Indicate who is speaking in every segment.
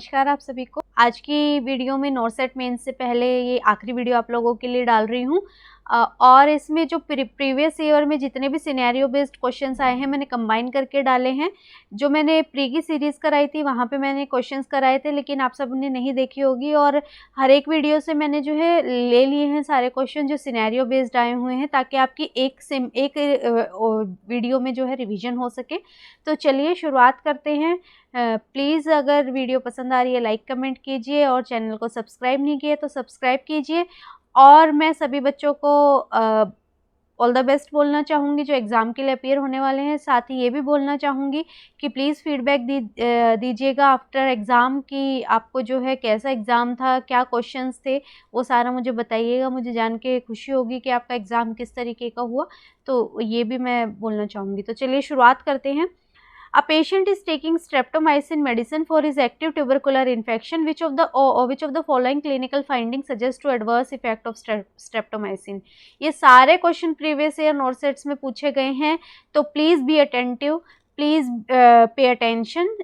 Speaker 1: नमस्कार आप सभी को। आज की वीडियो में नॉरसेट मेंस से पहले ये आखिरी वीडियो आप लोगों के लिए डाल रही हूँ और इसमें जो प्रीवियस ईयर में जितने भी सिनेरियो बेस्ड क्वेश्चंस आए हैं मैंने कंबाइन करके डाले हैं। जो मैंने प्री की सीरीज़ कराई थी वहाँ पे मैंने क्वेश्चंस कराए थे, लेकिन आप सब ने नहीं देखी होगी और हर एक वीडियो से मैंने जो है ले लिए हैं सारे क्वेश्चन जो सिनेरियो बेस्ड आए हुए हैं, ताकि आपकी एक वीडियो में जो है रिविज़न हो सके। तो चलिए शुरुआत करते हैं। प्लीज़ अगर वीडियो पसंद आ रही है लाइक कमेंट कीजिए और चैनल को सब्सक्राइब नहीं किए तो सब्सक्राइब कीजिए। और मैं सभी बच्चों को ऑल द बेस्ट बोलना चाहूँगी जो एग्ज़ाम के लिए अपीयर होने वाले हैं। साथ ही ये भी बोलना चाहूँगी कि प्लीज़ फीडबैक दीजिएगा आफ्टर एग्ज़ाम कि आपको जो है कैसा एग्ज़ाम था, क्या क्वेश्चंस थे, वो सारा मुझे बताइएगा। मुझे जान के खुशी होगी कि आपका एग्ज़ाम किस तरीके का हुआ, तो ये भी मैं बोलना चाहूँगी। तो चलिए शुरुआत करते हैं। A patient is taking streptomycin medicine for his active tubercular infection. Which of the following clinical findings suggest to adverse effect of streptomycin? ये सारे क्वेश्चन प्रीवियस ईयर नॉरसेट्स में पूछे गए हैं, तो please be attentive, please pay attention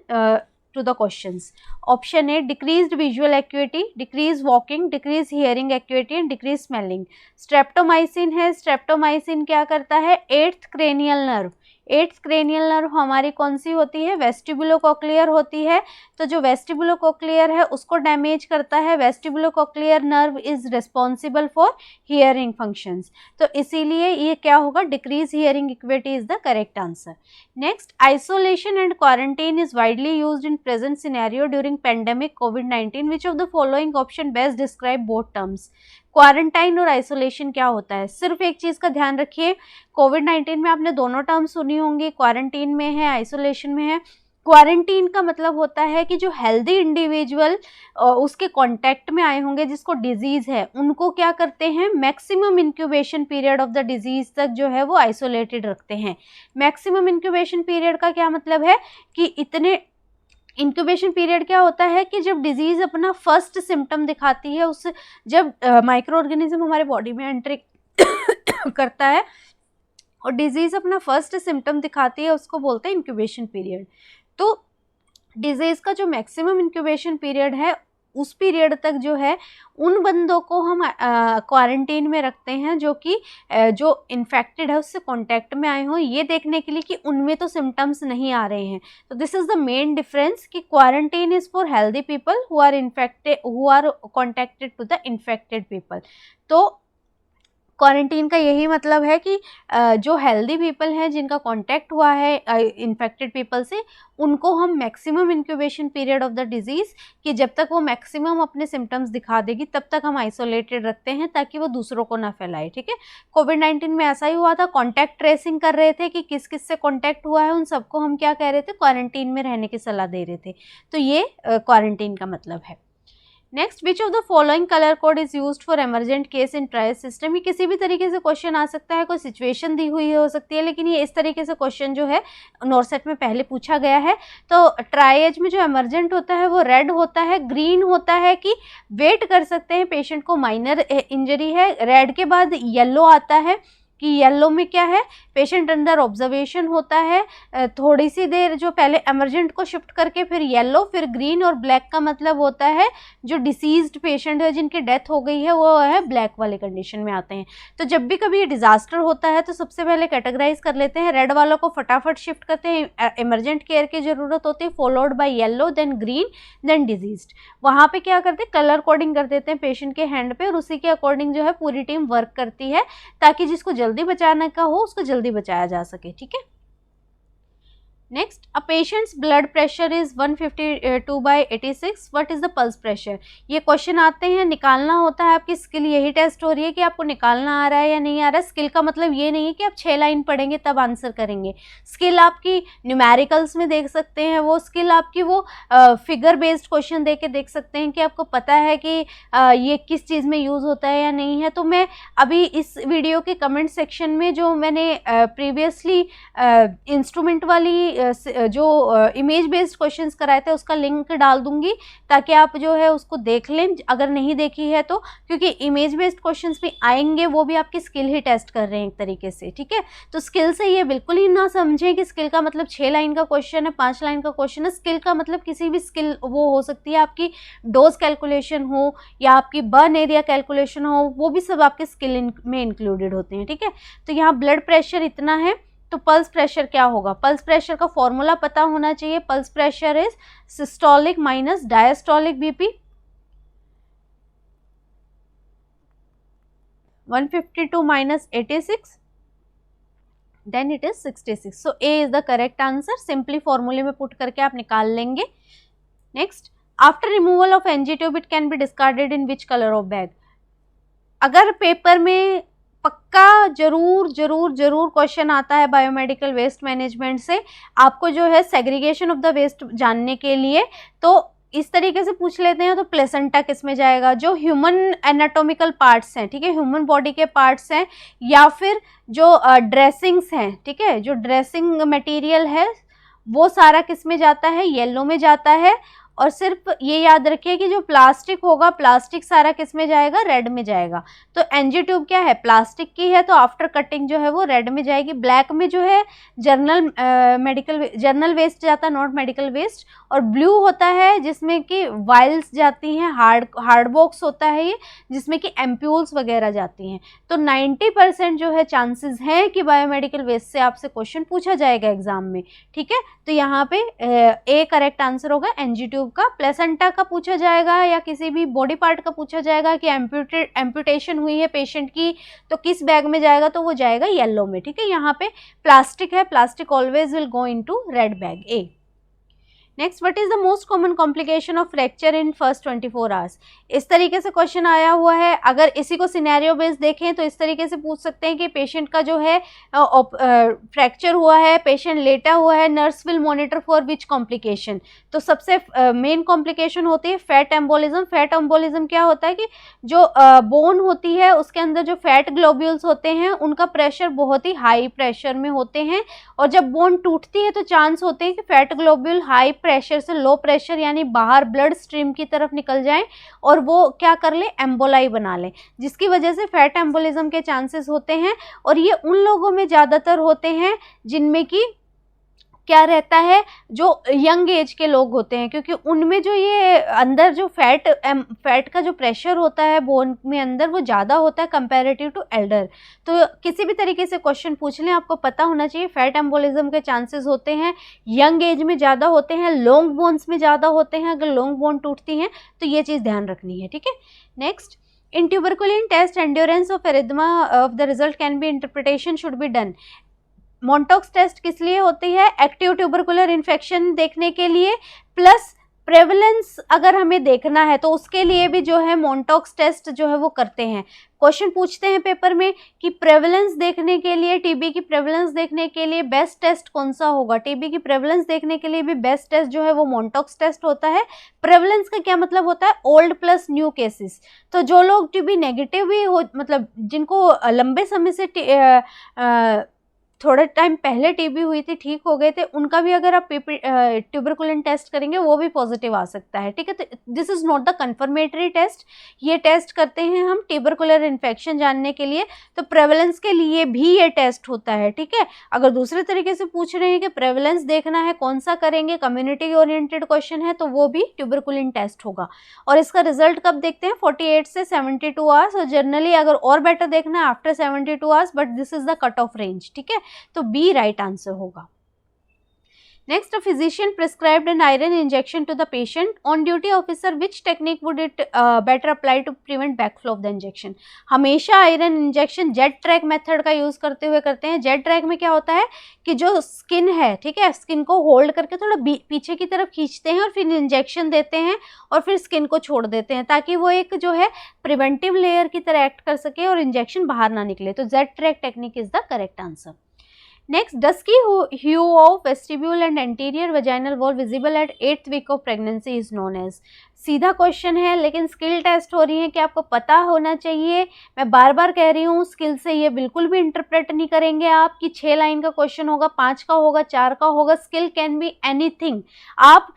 Speaker 1: to the questions. Option A, decreased visual acuity, decreased walking, decreased hearing acuity and decreased smelling. Streptomycin है, streptomycin क्या करता है? 8th cranial nerve, 8th cranial nerve हमारी कौन सी होती है? वेस्टिबुलोकोक्लियर होती है। तो जो वेस्टिबुलोकोक्लियर है उसको डैमेज करता है। Vestibulocochlear nerve is responsible for hearing functions, तो इसीलिए ये क्या होगा? Decrease hearing acuity is the correct answer. Next, isolation and quarantine is widely used in present scenario during pandemic covid. Which of the following option best describe both terms? Quarantine और isolation क्या होता है? सिर्फ एक चीज़ का ध्यान रखिए, कोविड-19 में आपने दोनों टर्म सुनी होंगी, क्वारंटीन में है, आइसोलेशन में है। क्वारंटीन का मतलब होता है कि जो हेल्दी इंडिविजुअल उसके कांटेक्ट में आए होंगे जिसको डिजीज है, उनको क्या करते हैं? Maximum incubation period of the disease तक जो है वो आइसोलेटेड रखते हैं। मैक्सिमम इंक्यूबेशन पीरियड का क्या मतलब है कि इतने इंक्यूबेशन पीरियड क्या होता है कि जब डिजीज अपना फर्स्ट सिम्टम दिखाती है, उस जब माइक्रो ऑर्गेनिज्म हमारे बॉडी में एंट्री करता है और डिजीज अपना फर्स्ट सिम्टम दिखाती है, उसको बोलते हैं इंक्यूबेशन पीरियड। तो डिजीज का जो मैक्सिमम इंक्यूबेशन पीरियड है उस पीरियड तक जो है उन बंदों को हम क्वारंटीन में रखते हैं जो कि जो इन्फेक्टेड है उससे कांटेक्ट में आए हों, ये देखने के लिए कि उनमें तो सिम्टम्स नहीं आ रहे हैं। तो this is the main difference कि quarantine is for healthy people who are contacted to the infected people. तो क्वारंटीन का यही मतलब है कि जो हेल्दी पीपल हैं जिनका कांटेक्ट हुआ है इन्फेक्टेड पीपल से, उनको हम maximum incubation period of the disease कि जब तक वो मैक्सिमम अपने सिम्टम्स दिखा देगी तब तक हम आइसोलेटेड रखते हैं ताकि वो दूसरों को ना फैलाए। ठीक है, कोविड-19 में ऐसा ही हुआ था, कांटेक्ट ट्रेसिंग कर रहे थे कि किस किस से कांटेक्ट हुआ है, उन सबको हम क्या कह रहे थे? क्वारंटीन में रहने की सलाह दे रहे थे। तो ये क्वारंटीन का मतलब है। Next, which of the following colour code is used for emergent case in triage system? ये किसी भी तरीके से क्वेश्चन आ सकता है, कोई सिचुएशन दी हुई हो सकती है, लेकिन ये इस तरीके से क्वेश्चन जो है नॉरसेट में पहले पूछा गया है। तो ट्रायज में जो इमरजेंट होता है वो रेड होता है, ग्रीन होता है कि वेट कर सकते हैं, पेशेंट को माइनर इंजरी है, रेड के बाद येलो आता है कि येलो में क्या है? पेशेंट अंडर ऑब्जर्वेशन होता है थोड़ी सी देर, जो पहले एमरजेंट को शिफ्ट करके फिर येलो फिर ग्रीन, और ब्लैक का मतलब होता है जो डिसीज्ड पेशेंट है जिनकी डेथ हो गई है वो है ब्लैक वाले कंडीशन में आते हैं। तो जब भी कभी ये डिजास्टर होता है तो सबसे पहले कैटेगराइज कर लेते हैं, रेड वालों को फटाफट शिफ्ट करते हैं, इमरजेंट केयर की जरूरत होती है, followed by yellow, then green, then diseased. वहाँ पे क्या करते हैं? कलर कोडिंग कर देते हैं पेशेंट के हैंड पे और उसी के अकॉर्डिंग जो है पूरी टीम वर्क करती है ताकि जिसको जल्दी बचाने का हो उसको जल्दी बचाया जा सके। ठीक है, next, a patients blood pressure is 152/86, what is the pulse pressure? ये क्वेश्चन आते हैं, निकालना होता है, आपकी स्किल यही टेस्ट हो रही है कि आपको निकालना आ रहा है या नहीं आ रहा है। स्किल का मतलब ये नहीं है कि आप 6 लाइन पढ़ेंगे तब आंसर करेंगे। स्किल आपकी न्यूमेरिकल्स में देख सकते हैं, वो स्किल आपकी वो फिगर बेस्ड क्वेश्चन दे के देख सकते हैं कि आपको पता है कि ये किस चीज़ में यूज़ होता है या नहीं है। तो मैं अभी इस वीडियो के कमेंट सेक्शन में जो मैंने प्रीवियसली इंस्ट्रूमेंट वाली जो इमेज बेस्ड क्वेश्चंस कराए थे उसका लिंक डाल दूंगी ताकि आप जो है उसको देख लें अगर नहीं देखी है तो, क्योंकि इमेज बेस्ड क्वेश्चंस भी आएंगे, वो भी आपकी स्किल ही टेस्ट कर रहे हैं एक तरीके से, ठीक है। तो स्किल से ये बिल्कुल ही ना समझें कि स्किल का मतलब 6 लाइन का क्वेश्चन है, 5 लाइन का क्वेश्चन है। स्किल का मतलब किसी भी स्किल वो हो सकती है, आपकी डोज कैलकुलेशन हो या आपकी बर्न एरिया कैलकुलेशन हो, वो भी सब आपके स्किल में इंक्लूडेड होते हैं, ठीक है। तो यहाँ ब्लड प्रेशर इतना है, तो पल्स प्रेशर क्या होगा? पल्स प्रेशर का फॉर्मूला पता होना चाहिए। Pulse pressure is systolic minus diastolic BP. 152 minus 86, then it is 66. So A is the correct answer. Simply formula में put करके आप निकाल लेंगे. Next, after removal of NG tube, it can be discarded in which color of bag? अगर paper में पक्का जरूर जरूर जरूर क्वेश्चन आता है बायोमेडिकल वेस्ट मैनेजमेंट से, आपको जो है सेग्रीगेशन ऑफ द वेस्ट जानने के लिए, तो इस तरीके से पूछ लेते हैं, तो प्लेसेंटा किस में जाएगा? जो ह्यूमन एनाटॉमिकल पार्ट्स हैं, ठीक है, ह्यूमन बॉडी के पार्ट्स हैं, या फिर जो ड्रेसिंग्स हैं, ठीक है, जो ड्रेसिंग मटेरियल है वो सारा किस में जाता है? येलो में जाता है। और सिर्फ ये याद रखिए कि जो प्लास्टिक होगा, प्लास्टिक सारा किस में जाएगा? रेड में जाएगा। तो एनजी ट्यूब क्या है? प्लास्टिक की है, तो आफ्टर कटिंग जो है वो रेड में जाएगी। ब्लैक में जो है जर्नल वेस्ट जाता है, नॉट मेडिकल वेस्ट। और ब्लू होता है जिसमें कि वाइल्स जाती हैं, हार्ड बॉक्स होता है ये, जिसमें कि एम्प्यूल्स वगैरह जाती हैं। तो 90% जो है चांसेस हैं कि बायोमेडिकल वेस्ट से आपसे क्वेश्चन पूछा जाएगा एग्जाम में, ठीक है। तो यहाँ पे ए करेक्ट आंसर होगा एनजी ट्यूब का। प्लेसेंटा का पूछा जाएगा या किसी भी बॉडी पार्ट का पूछा जाएगा कि एम्पुटेशन हुई है पेशेंट की, तो किस बैग में जाएगा? तो वो जाएगा येलो में, ठीक है। यहाँ पे प्लास्टिक है, plastic always will go into red bag, A. Next, what is the most common complication of fracture in first 24 hours? इस तरीके से क्वेश्चन आया हुआ है। अगर इसी को सिनेरियो बेस देखें तो इस तरीके से पूछ सकते हैं कि पेशेंट का जो है फ्रैक्चर हुआ है, पेशेंट लेटा हुआ है, nurse will monitor for which complication? तो सबसे मेन कॉम्प्लिकेशन होती है फैट एम्बोलिज्म। फैट एम्बोलिज्म क्या होता है कि जो बोन होती है उसके अंदर जो फैट ग्लोब्यूल्स होते हैं उनका प्रेशर बहुत ही हाई प्रेशर में होते हैं, और जब बोन टूटती है तो चांस होते हैं कि फैट ग्लोब्यूल हाई प्रेशर से लो प्रेशर यानी बाहर ब्लड स्ट्रीम की तरफ निकल जाएं और वो क्या कर ले? एम्बोलाई बना ले, जिसकी वजह से फैट एम्बोलिज्म के चांसेस होते हैं। और ये उन लोगों में ज़्यादातर होते हैं जिनमें कि क्या रहता है, जो यंग एज के लोग होते हैं, क्योंकि उनमें जो ये अंदर जो फैट का जो प्रेशर होता है बोन में अंदर वो ज़्यादा होता है कंपैरेटिव टू एल्डर। तो किसी भी तरीके से क्वेश्चन पूछ लें, आपको पता होना चाहिए फैट एम्बोलिज्म के चांसेस होते हैं यंग एज में ज़्यादा होते हैं, लॉन्ग बोन्स में ज़्यादा होते हैं। अगर लॉन्ग बोन टूटती हैं तो ये चीज़ ध्यान रखनी है, ठीक है। Next, in tuberculin test endurance of erythema of the result can be interpretation should be done. Mantoux test किस लिए होती है? एक्टिव ट्यूबरकुलर इन्फेक्शन देखने के लिए, प्लस प्रेवलेंस अगर हमें देखना है तो उसके लिए भी जो है मोंटॉक्स टेस्ट जो है वो करते हैं। क्वेश्चन पूछते हैं पेपर में कि प्रेवलेंस देखने के लिए, टीबी की प्रेवलेंस देखने के लिए बेस्ट टेस्ट कौन सा होगा? टीबी की प्रेवलेंस देखने के लिए भी बेस्ट टेस्ट जो है वो मोंटॉक्स टेस्ट होता है। प्रेवलेंस का क्या मतलब होता है? Old plus new cases. तो जो लोग टीबी नेगेटिव भी हो, मतलब जिनको लंबे समय से थोड़े टाइम पहले टीबी हुई थी, ठीक हो गए थे, उनका भी अगर आप ट्यूबरकुलिन टेस्ट करेंगे वो भी पॉजिटिव आ सकता है, ठीक है। तो this is not the confirmatory test, ये टेस्ट करते हैं हम ट्यूबरकुलर इन्फेक्शन जानने के लिए। तो प्रेवलेंस के लिए भी ये टेस्ट होता है, ठीक है। अगर दूसरे तरीके से पूछ रहे हैं कि प्रेवलेंस देखना है कौन सा करेंगे, कम्युनिटी ओरिएंटेड क्वेश्चन है, तो वो भी ट्यूबरकुलिन टेस्ट होगा। और इसका रिजल्ट कब देखते हैं? 48 से 72 आवर्स, और जनरली अगर और बेटर देखना है after 72 hours, but this is the cut off range, ठीक है। तो बी राइट आंसर होगा। Next, a physician prescribed an iron injection to the patient. On duty officer, which technique would it better apply to prevent backflow of the injection? हमेशा iron injection jet track method का use करते हुए करते हैं। Jet track में क्या होता है कि जो स्किन है, ठीक है, स्किन को होल्ड करके थोड़ा पीछे की तरफ खींचते हैं और फिर इंजेक्शन देते हैं और फिर स्किन को छोड़ देते हैं, ताकि वो एक जो है प्रिवेंटिव लेयर की तरह एक्ट कर सके और इंजेक्शन बाहर ना निकले। तो Z track technique is the correct answer. Next, dusky hue of vestibule and anterior vaginal wall visible at 8th week of pregnancy is known as. सीधा क्वेश्चन है लेकिन स्किल टेस्ट हो रही है कि आपको पता होना चाहिए। मैं बार बार कह रही हूँ, स्किल से ये बिल्कुल भी इंटरप्रेट नहीं करेंगे आप कि 6 लाइन का क्वेश्चन होगा, 5 का होगा, 4 का होगा। Skill can be anything. आप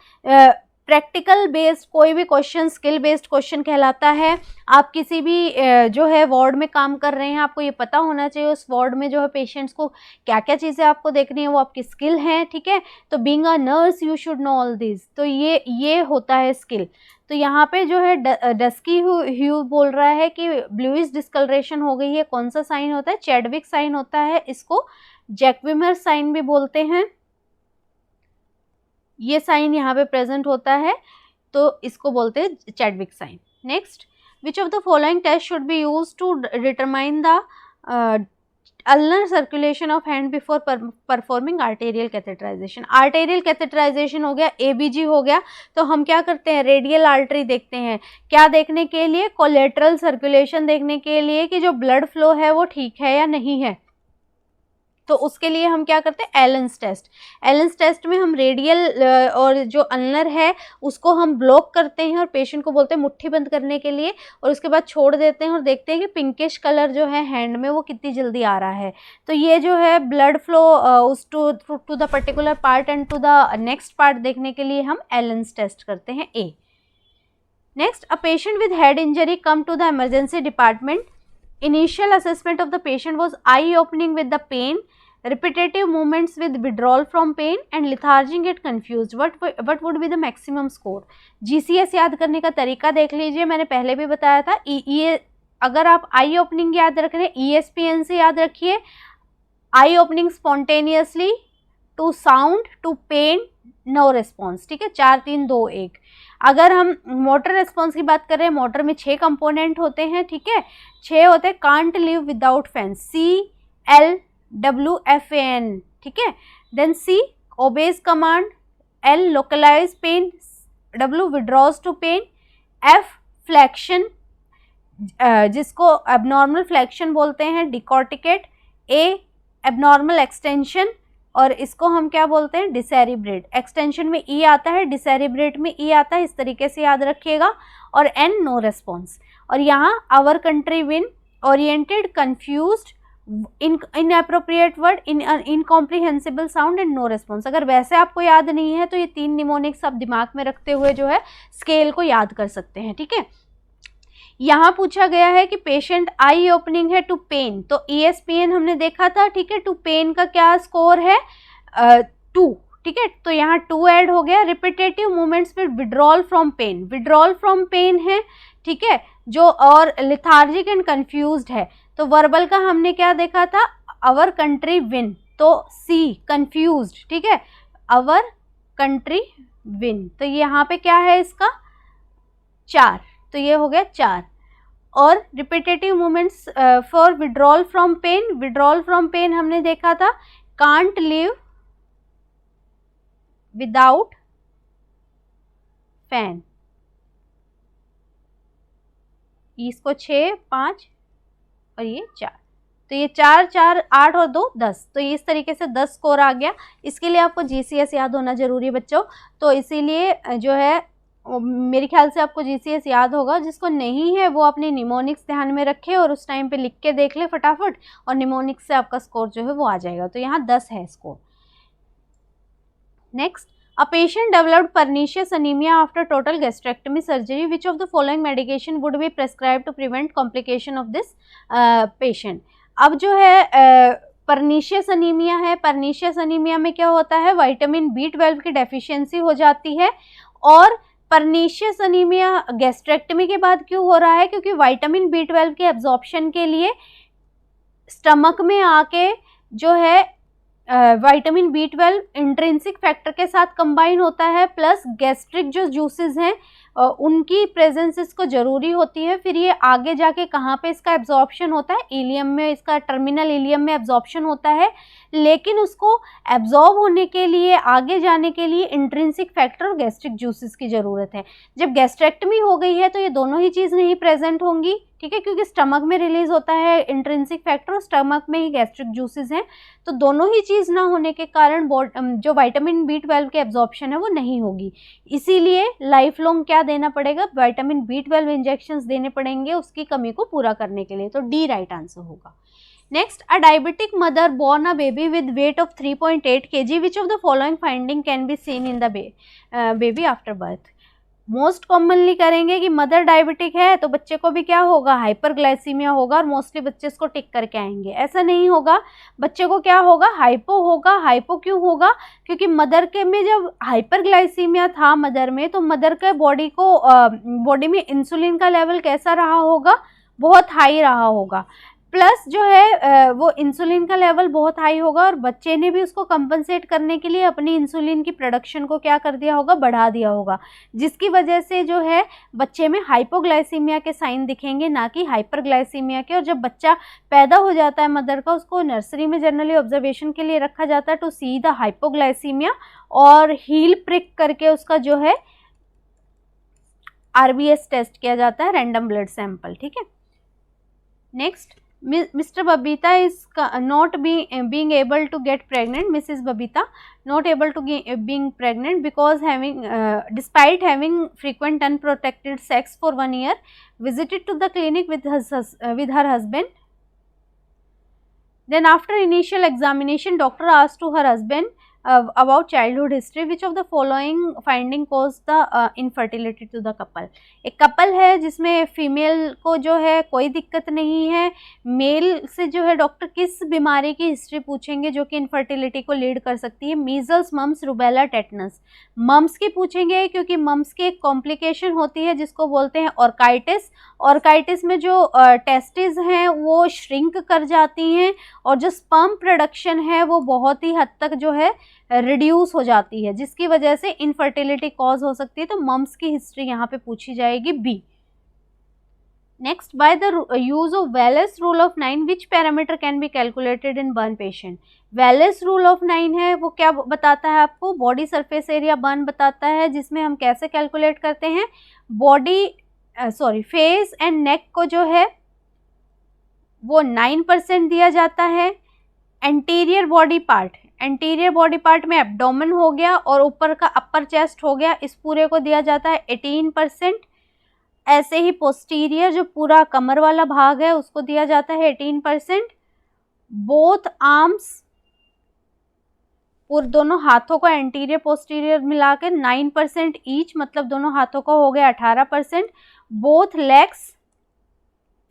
Speaker 1: प्रैक्टिकल बेस्ड कोई भी क्वेश्चन स्किल बेस्ड क्वेश्चन कहलाता है। आप किसी भी जो है वार्ड में काम कर रहे हैं, आपको ये पता होना चाहिए उस वार्ड में जो है पेशेंट्स को क्या क्या चीज़ें आपको देखनी है, वो आपकी स्किल है, ठीक है। तो being a nurse you should know all this. तो ये होता है स्किल। तो यहाँ पे जो है डस्की ह्यू बोल रहा है कि ब्लूइश डिस्कलरेशन हो गई है। कौन सा साइन होता है? चैडविक साइन होता है। इसको जैकविमर साइन भी बोलते हैं। ये साइन यहाँ पे प्रेजेंट होता है तो इसको बोलते हैं Chadwick sign. Next, which of the following test should be use to determine the ulnar circulation of hand before performing arterial catheterization. Arterial catheterization हो गया, एबीजी हो गया, तो हम क्या करते हैं? रेडियल आर्टरी देखते हैं। क्या देखने के लिए? कोलेटरल सर्कुलेशन देखने के लिए कि जो ब्लड फ्लो है वो ठीक है या नहीं है। तो उसके लिए हम क्या करते हैं? एलेंस टेस्ट। एलेंस टेस्ट में हम रेडियल और जो अल्नर है उसको हम ब्लॉक करते हैं और पेशेंट को बोलते हैं मुट्ठी बंद करने के लिए, और उसके बाद छोड़ देते हैं और देखते हैं कि पिंकिश कलर जो है हैंड में वो कितनी जल्दी आ रहा है। तो ये जो है ब्लड फ्लो उस to the particular part and to the next part देखने के लिए हम एलेंस टेस्ट करते हैं। A. Next, a patient with head injury come to the emergency department. Initial assessment of the patient was eye opening with the pain, repetitive movements with withdrawal from pain and lethargy get confused. What would be the maximum score? GCS याद करने का तरीका देख लीजिए, मैंने पहले भी बताया था। अगर आप आई ओपनिंग याद रख रहे हैं, ESPN से याद रखिए। Eye opening spontaneously, to sound, to pain, no response, ठीक है। 4 3 2 1। अगर हम मोटर रिस्पॉन्स की बात कर रहे हैं, मोटर में 6 कंपोनेंट होते हैं, ठीक है। 6 होते हैं। Can't live without fan, CLWFAN, ठीक है। Then C obeys command, L localize pain, W withdraws to pain, F flexion जिसको एबनॉर्मल फ्लैक्शन बोलते हैं, डिकॉर्टिकेट, A एबनॉर्मल एक्सटेंशन और इसको हम क्या बोलते हैं? डिसेरिब्रेट। एक्सटेंशन में ई आता है, डिसेरिब्रेट में ई आता है, इस तरीके से याद रखिएगा। और एन नो रेस्पॉन्स। और यहाँ our country win, oriented, confused, inappropriate word, incomprehensible sound and no response. अगर वैसे आपको याद नहीं है तो ये 3 निमोनिक्स आप दिमाग में रखते हुए जो है स्केल को याद कर सकते हैं, ठीक है। यहाँ पूछा गया है कि पेशेंट आई ओपनिंग है टू पेन, तो ESPN हमने देखा था, ठीक है। टू पेन का क्या स्कोर है? 2, ठीक है। तो यहाँ 2 ऐड हो गया। रिपीटेटिव मूवमेंट्स में withdrawal from pain, withdrawal from pain है, ठीक है, जो और लिथार्जिक एंड कंफ्यूज्ड है। तो वर्बल का हमने क्या देखा था? अवर कंट्री विन, तो C कंफ्यूज्ड, ठीक है, अवर कंट्री विन। तो यहाँ पे क्या है इसका? 4, तो ये हो गया 4। और repetitive movements for withdrawal from pain, withdrawal from pain हमने देखा था कांट लिव विदाउट फैन, इसको 6 5 और ये 4, तो ये 4 4 8 और 2 10, तो इस तरीके से 10 स्कोर आ गया। इसके लिए आपको GCS याद होना जरूरी है बच्चों, तो इसीलिए जो है मेरे ख्याल से आपको GCS याद होगा। जिसको नहीं है वो अपने निमोनिक्स ध्यान में रखे और उस टाइम पे लिख के देख ले फटाफट, और निमोनिक्स से आपका स्कोर जो है वो आ जाएगा। तो यहाँ 10 है score. Next, a patient developed pernicious anaemia after total gastrectomy surgery, which of the following medication would be prescribe to prevent complication of this patient. अब जो है पर्नीशियस अनीमिया है, पर्नीशियस अनीमिया में क्या होता है? विटामिन B12 की deficiency हो जाती है। और पर्नीशियस अनीमिया गैस्ट्रेक्टमी के बाद क्यों हो रहा है? क्योंकि विटामिन B12 के एब्जॉर्प्शन के लिए स्टमक में आके जो है विटामिन B12 इंट्रिंसिक फैक्टर के साथ कंबाइन होता है, प्लस गैस्ट्रिक जो जूसेस हैं उनकी प्रेजेंस इसको जरूरी होती है। फिर ये आगे जाके कहाँ पे इसका एब्जॉर्प्शन होता है? इलियम में, इसका टर्मिनल इलियम में एब्जॉर्प्शन होता है। लेकिन उसको एब्जॉर्ब होने के लिए, आगे जाने के लिए इंट्रिंसिक फैक्टर और गैस्ट्रिक जूसेस की ज़रूरत है। जब गैस्ट्रेक्टमी हो गई है तो ये दोनों ही चीज़ नहीं प्रेजेंट होंगी, ठीक है, क्योंकि स्टमक में रिलीज होता है इंट्रिंसिक फैक्टर और स्टमक में ही गैस्ट्रिक जूसेस हैं, तो दोनों ही चीज़ ना होने के कारण जो विटामिन B12 के एब्जॉर्प्शन है वो नहीं होगी, इसीलिए लाइफ लॉन्ग क्या देना पड़ेगा, विटामिन B12 इंजेक्शंस देने पड़ेंगे उसकी कमी को पूरा करने के लिए। तो डी राइट आंसर होगा। Next, a diabetic mother born a baby with weight of 3.8 kg. Which of the following finding can be seen in the baby after birth? Most commonly करेंगे कि मदर डायबिटिक है तो बच्चे को भी क्या होगा, हाइपरग्लाइसीमिया होगा, और मोस्टली बच्चे इसको टिक करके आएंगे। ऐसा नहीं होगा, बच्चे को क्या होगा, हाइपो होगा। हाइपो क्यों होगा, क्योंकि मदर के में जब हाइपरग्लाइसीमिया था मदर में, तो मदर के बॉडी में इंसुलिन का लेवल कैसा रहा होगा, बहुत हाई रहा होगा, प्लस जो है वो इंसुलिन का लेवल बहुत हाई होगा, और बच्चे ने भी उसको कंपनसेट करने के लिए अपनी इंसुलिन की प्रोडक्शन को क्या कर दिया होगा, बढ़ा दिया होगा, जिसकी वजह से जो है बच्चे में हाइपोग्लाइसीमिया के साइन दिखेंगे, ना कि हाइपरग्लाइसीमिया के। और जब बच्चा पैदा हो जाता है मदर का, उसको नर्सरी में जनरली ऑब्जर्वेशन के लिए रखा जाता है टू सी द हाइपोग्लाइसीमिया, और हील प्रिक करके उसका जो है RBS टेस्ट किया जाता है, रैंडम ब्लड सैंपल। ठीक है, next, Mr. Babita is not being able to get pregnant. Mrs. Babita not able to being pregnant because despite having frequent unprotected sex for 1 year, visited to the clinic with her husband. Then after initial examination, doctor asked to her husband about childhood history. Which of the following finding caused the infertility to the couple? एक couple है जिसमें female को जो है कोई दिक्कत नहीं है, मेल से जो है डॉक्टर किस बीमारी की हिस्ट्री पूछेंगे जो कि इनफर्टिलिटी को लीड कर सकती है, measles, mumps, rubella, tetanus. Mumps की पूछेंगे क्योंकि मम्स की एक कॉम्प्लिकेशन होती है जिसको बोलते हैं ऑर्काइटिस। ऑर्काइटिस में जो टेस्टिस हैं वो श्रिंक कर जाती हैं, और जो स्पर्म प्रोडक्शन है वो बहुत ही हद तक जो है रिड्यूस हो जाती है, जिसकी वजह से इनफर्टिलिटी कॉज हो सकती है। तो मम्स की हिस्ट्री यहाँ पे पूछी जाएगी, B. Next, by the use of Wallace rule of 9 which parameter can be calculated in burn patient? Wallace rule of 9 है वो क्या बताता है आपको, बॉडी सरफेस एरिया बर्न बताता है, जिसमें हम कैसे कैलकुलेट करते हैं, फेस एंड नेक को जो है वो 9% दिया जाता है। एंटीरियर बॉडी पार्ट में एब्डोमेन हो गया और ऊपर का अपर चेस्ट हो गया, इस पूरे को दिया जाता है 18%। ऐसे ही पोस्टीरियर जो पूरा कमर वाला भाग है उसको दिया जाता है 18%। बोथ आर्म्स, और दोनों हाथों को एंटीरियर पोस्टीरियर मिला के 9% ईच, मतलब दोनों हाथों का हो गया 18%। बोथ लेग्स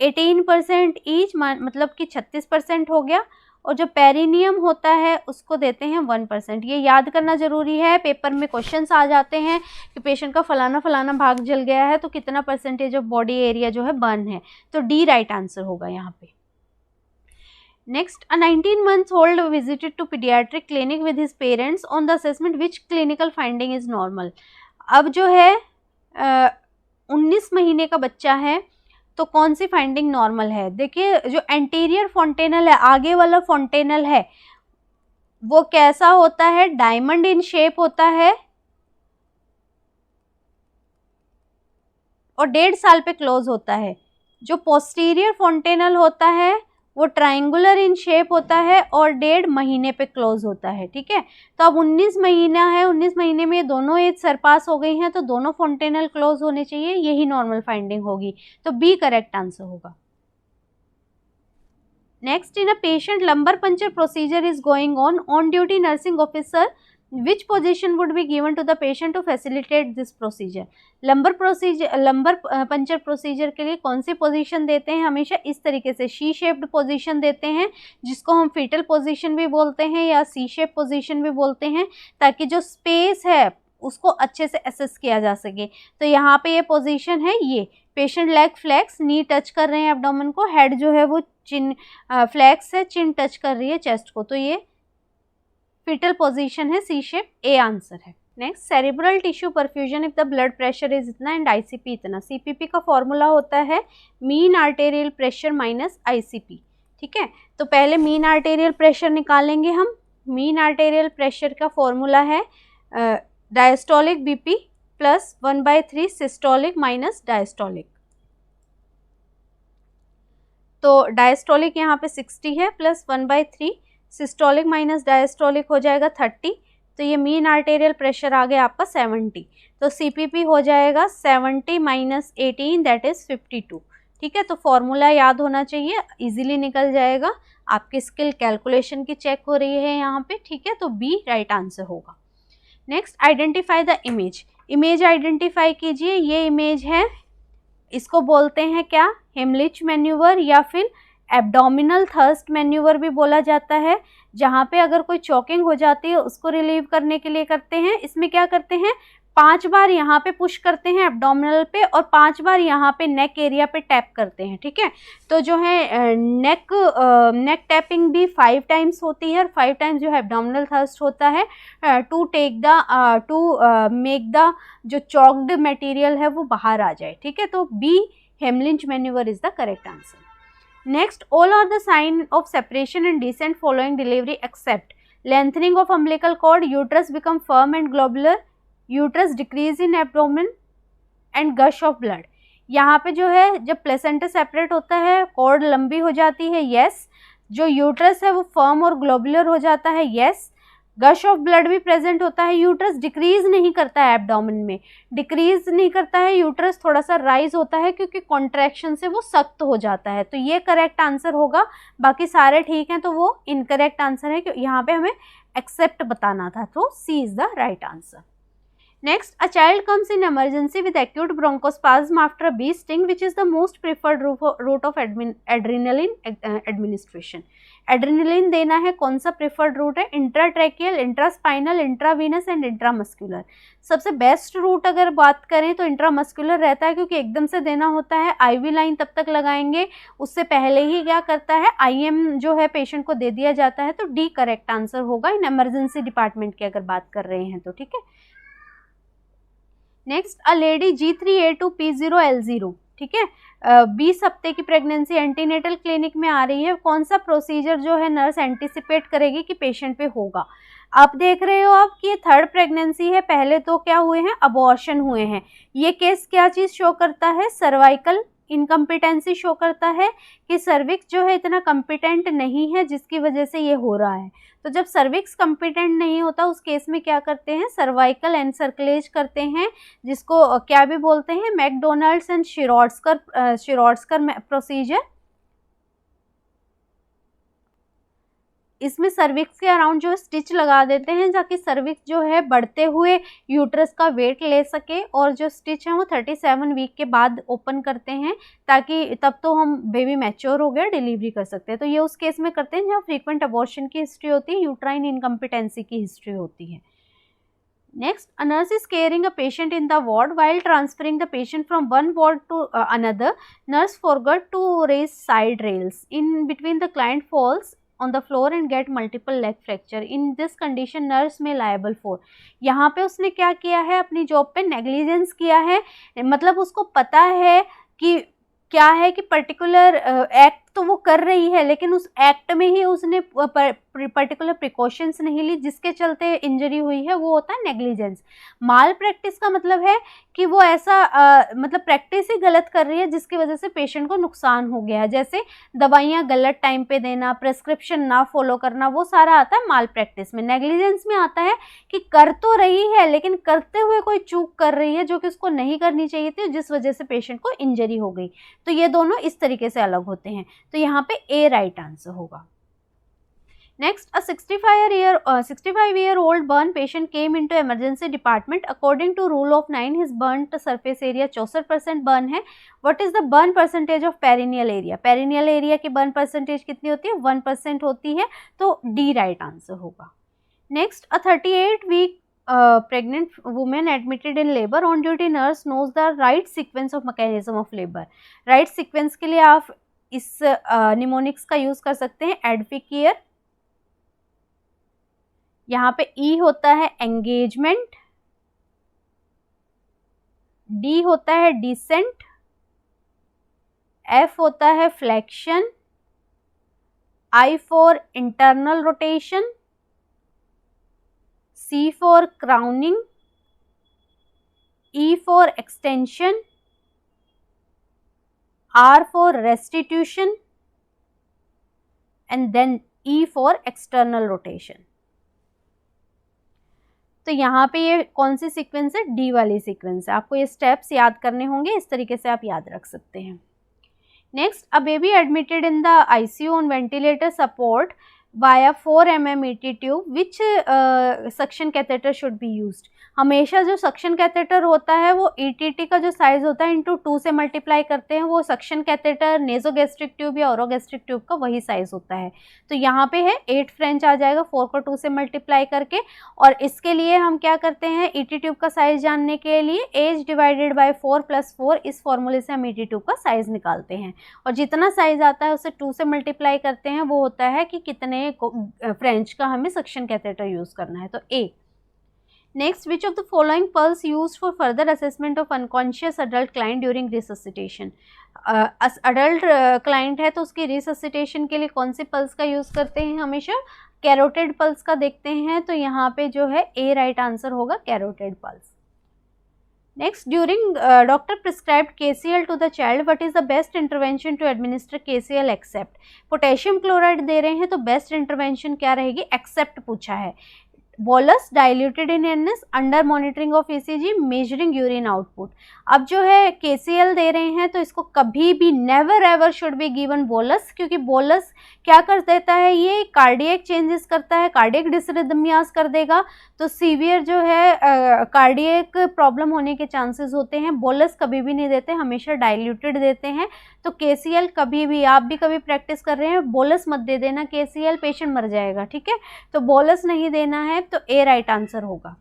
Speaker 1: 18% ईच, मतलब कि 36% हो गया। और जो पेरिनियम होता है उसको देते हैं 1%। ये याद करना जरूरी है, पेपर में क्वेश्चंस आ जाते हैं कि पेशेंट का फलाना फलाना भाग जल गया है तो कितना परसेंटेज ऑफ बॉडी एरिया जो है बर्न है, तो डी राइट आंसर होगा यहाँ पे। Next, a 19 months old visited to pediatric clinic with his parents on the assessment which clinical finding is normal? अब जो है 19 महीने का बच्चा है तो कौन सी फाइंडिंग नॉर्मल है? देखिए, जो एंटीरियर फोंटेनल है, आगे वाला फोंटेनल है, वो कैसा होता है, डायमंड इन शेप होता है और 1.5 साल पे क्लोज होता है। जो पोस्टीरियर फोंटेनल होता है वो ट्रायंगुलर इन शेप होता है और 1.5 महीने पे क्लोज होता है। ठीक है, तो अब 19 महीना है, 19 महीने में दोनों एज सरपास हो गई हैं तो दोनों फोंटेनल क्लोज होने चाहिए, यही नॉर्मल फाइंडिंग होगी, तो बी करेक्ट आंसर होगा। Next, in a patient lumbar puncture procedure is going on duty nursing officer which position would be given to the patient to facilitate this procedure? Lumbar puncture procedure के लिए कौन सी position देते हैं? हमेशा इस तरीके से शी शेप्ड पोजीशन देते हैं, जिसको हम फीटल पोजीशन भी बोलते हैं या सी शेप पोजीशन भी बोलते हैं, ताकि जो स्पेस है उसको अच्छे से एसेस किया जा सके। तो यहाँ पे ये पोजीशन है, ये पेशेंट लेग फ्लेक्स, नी टच कर रहे हैं एब्डोमेन को, हेड जो है वो चिन फ्लेक्स है, चिन टच कर रही है चेस्ट को, तो ये फीटल पोजीशन है, सी शेप, ए आंसर है। Next, cerebral tissue perfusion if the blood pressure is इतना एंड आईसीपी इतना। सीपीपी का फॉर्मूला होता है mean arterial pressure minus ICP. ठीक है, तो पहले मीन आर्टेरियल प्रेशर निकालेंगे हम। मीन आर्टेरियल प्रेशर का फॉर्मूला है diastolic BP plus 1/3 systolic minus diastolic. तो डायस्टोलिक यहाँ पे 60 है प्लस 1/3, सिस्टोलिक माइनस डायस्टोलिक हो जाएगा 30, तो ये मीन आर्टेरियल प्रेशर आ गया आपका 70। तो CPP हो जाएगा 70 माइनस 18 दैट इज 52। ठीक है, तो फॉर्मूला याद होना चाहिए, इजीली निकल जाएगा। आपकी स्किल कैलकुलेशन की चेक हो रही है यहाँ पे। ठीक है, तो बी राइट आंसर होगा। Next, identify the image. Image identify कीजिए। ये इमेज है, इसको बोलते हैं क्या, हेमलिच मैन्यूवर या फिर एब्डोमिनल थर्स्ट मैन्यूवर भी बोला जाता है, जहाँ पे अगर कोई चॉकिंग हो जाती है उसको रिलीव करने के लिए करते हैं। इसमें क्या करते हैं, 5 बार यहाँ पे पुश करते हैं एब्डोमिनल पे और 5 बार यहाँ पे नेक एरिया पे टैप करते हैं। ठीक है, तो जो है नेक टैपिंग भी 5 टाइम्स होती है और 5 टाइम्स जो है एब्डोमिनल थर्स्ट होता है टू मेक द जो चॉक्ड मटेरियल है वो बाहर आ जाए। ठीक है, तो B Heimlich manoeuvre is the correct answer. Next, all are the sign of separation and descent following delivery except lengthening of umbilical cord, uterus become firm and globular, uterus decrease in abdomen and gush of blood। यहाँ पे जो है जब placenta separate होता है cord लंबी हो जाती है, यस। जो यूट्रस है वो फर्म और ग्लोबुलर हो जाता है, यस। गश ऑफ ब्लड भी प्रेजेंट होता है। यूट्रस डिक्रीज नहीं करता है एब्डोमेन में, डिक्रीज नहीं करता है, यूट्रस थोड़ा सा राइज होता है क्योंकि कॉन्ट्रैक्शन से वो सख्त हो जाता है। तो ये करेक्ट आंसर होगा, बाकी सारे ठीक हैं तो वो इनकरेक्ट आंसर है, क्योंकि यहाँ पे हमें एक्सेप्ट बताना था, तो C is the right answer. Next, a child comes in emergency with acute bronchospasm after a bee sting, which is the most preferred route of adrenaline administration। Adrenaline देना है, कौन सा प्रेफर्ड रूट है, इंट्राट्रैकियल, इंट्रास्पाइनल, intravenous and intramuscular. सबसे best route अगर बात करें तो इंट्रामस्कुलर रहता है, क्योंकि एकदम से देना होता है, आईवी लाइन तब तक लगाएंगे, उससे पहले ही क्या करता है IM जो है पेशेंट को दे दिया जाता है। तो डी करेक्ट आंसर होगा इन इमरजेंसी डिपार्टमेंट की अगर बात कर रहे हैं तो। ठीक है, नेक्स्ट, अ लेडी G3A2P0L0, ठीक है, 20 हफ्ते की प्रेगनेंसी एंटीनेटल क्लिनिक में आ रही है। कौन सा प्रोसीजर जो है नर्स एंटिसिपेट करेगी कि पेशेंट पे होगा। आप देख रहे हो आप कि ये 3rd प्रेगनेंसी है, पहले तो क्या हुए हैं, अबॉर्शन हुए हैं। ये केस क्या चीज़ शो करता है, सर्वाइकल इनकम्पिटेंसी शो करता है कि सर्विक्स जो है इतना कम्पिटेंट नहीं है जिसकी वजह से ये हो रहा है। तो जब सर्विक्स कम्पिटेंट नहीं होता उस केस में क्या करते हैं, सर्वाइकल एनसर्कुलेज करते हैं, जिसको क्या भी बोलते हैं, मैकडोनाल्ड्स एंड शिरोड्सकर प्रोसीजर। इसमें सर्विक्स के अराउंड जो स्टिच लगा देते हैं ताकि सर्विक्स जो है बढ़ते हुए यूट्रस का वेट ले सके, और जो स्टिच है वो 37 वीक के बाद ओपन करते हैं ताकि तब तो हम बेबी मैच्योर हो गया डिलीवरी कर सकते हैं। तो ये उस केस में करते हैं जहाँ फ्रीक्वेंट अबॉर्शन की हिस्ट्री होती है, यूट्राइन इनकम्पिटेंसी की हिस्ट्री होती है। Next, a nurse is caring a patient in the ward. While transferring the patient from one ward to another, nurse forgot to raise side rails. In between, the client falls on the floor and get multiple leg fracture. In this condition, nurse may liable for। यहाँ पे उसने क्या किया है, अपनी job पे negligence किया है, मतलब उसको पता है कि क्या है कि पर्टिकुलर एक्ट तो वो कर रही है, लेकिन उस एक्ट में ही उसने पर्टिकुलर प्रिकॉशंस नहीं ली जिसके चलते इंजरी हुई है, वो होता है नेग्लिजेंस। माल प्रैक्टिस का मतलब है कि वो ऐसा मतलब प्रैक्टिस ही गलत कर रही है जिसकी वजह से पेशेंट को नुकसान हो गया है, जैसे दवाइयाँ गलत टाइम पे देना, प्रेस्क्रिप्शन ना फॉलो करना, वो सारा आता है माल प्रैक्टिस में। नेग्लिजेंस में आता है कि कर तो रही है लेकिन करते हुए कोई चूक कर रही है जो कि उसको नहीं करनी चाहिए थी, जिस वजह से पेशेंट को इंजरी हो गई। तो ये दोनों इस तरीके से अलग होते हैं, तो यहाँ पे ए राइट आंसर होगा। Next, a 65-year-old burn patient came into emergency department. According to rule of 9, his burnt surface area 64% burn है। What is the burn percentage of perineal area? Perineal area की burn percentage कितनी होती है, 1% होती है, तो D right answer होगा। Next, a 38-week pregnant woman admitted in labor. On duty nurse knows the right sequence of mechanism of labor. Right sequence के लिए आप इस निमोनिक्स का यूज कर सकते हैं, एडफिकियर। यहाँ पे E होता है एंगेजमेंट, D होता है डिसेंट, F होता है flexion, I for internal rotation, C for crowning, E for extension, R for restitution, and then E for external rotation. तो यहाँ पे ये कौन सी सीक्वेंस है, D वाली सीक्वेंस है। आपको ये स्टेप्स याद करने होंगे, इस तरीके से आप याद रख सकते हैं। Next, a baby admitted in the ICU on ventilator support via 4 mm ET tube which suction catheter should be used. हमेशा जो सक्शन कैथेटर होता है वो ETT का जो साइज होता है इंटू 2 से मल्टीप्लाई करते हैं, वो सक्शन कैथेटर नेजोगैस्ट्रिक ट्यूब या ओरोगैस्ट्रिक ट्यूब का वही साइज होता है। तो यहाँ पे है 8 फ्रेंच आ जाएगा 4 को 2 से मल्टीप्लाई करके। और इसके लिए हम क्या करते हैं, ET ट्यूब का साइज जानने के लिए एज डिवाइडेड बाय 4 + 4 इस फॉर्मूले से हम ET ट्यूब का साइज निकालते हैं, और जितना साइज आता है उसे 2 से मल्टीप्लाई करते हैं, वो होता है कि कितने फ्रेंच का हमें सक्शन कैथेटर यूज करना है। तो A। Next, which of the following pulse used for further assessment of unconscious adult client during resuscitation. Adult client है तो उसकी रिससिटेशन के लिए कौन सी पल्स का यूज करते हैं, हमेशा कैरोटिड पल्स का देखते हैं। तो यहाँ पे जो है A राइट आंसर होगा, carotid pulse. Next, during doctor prescribed KCl to the child, what is the best intervention to administer KCl except. Potassium chloride दे रहे हैं तो बेस्ट इंटरवेंशन क्या रहेगी, एक्सेप्ट पूछा है। Bolus diluted in NS under monitoring of ECG measuring urine output. अब जो है KCl दे रहे हैं तो इसको कभी भी never ever should be given bolus, क्योंकि बोलस क्या कर देता है, ये कार्डियक चेंजेस करता है, कार्डियक डिसरिदमियास कर देगा, तो सीवियर जो है कार्डियक प्रॉब्लम होने के चांसेस होते हैं। बोलस कभी भी नहीं देते, हमेशा डाइल्यूटेड देते हैं। तो KCl कभी भी, आप भी कभी प्रैक्टिस कर रहे हैं, बोलस मत दे देना KCl, पेशेंट मर जाएगा, ठीक है। तो बोलस नहीं देना है, तो A राइट आंसर होगा।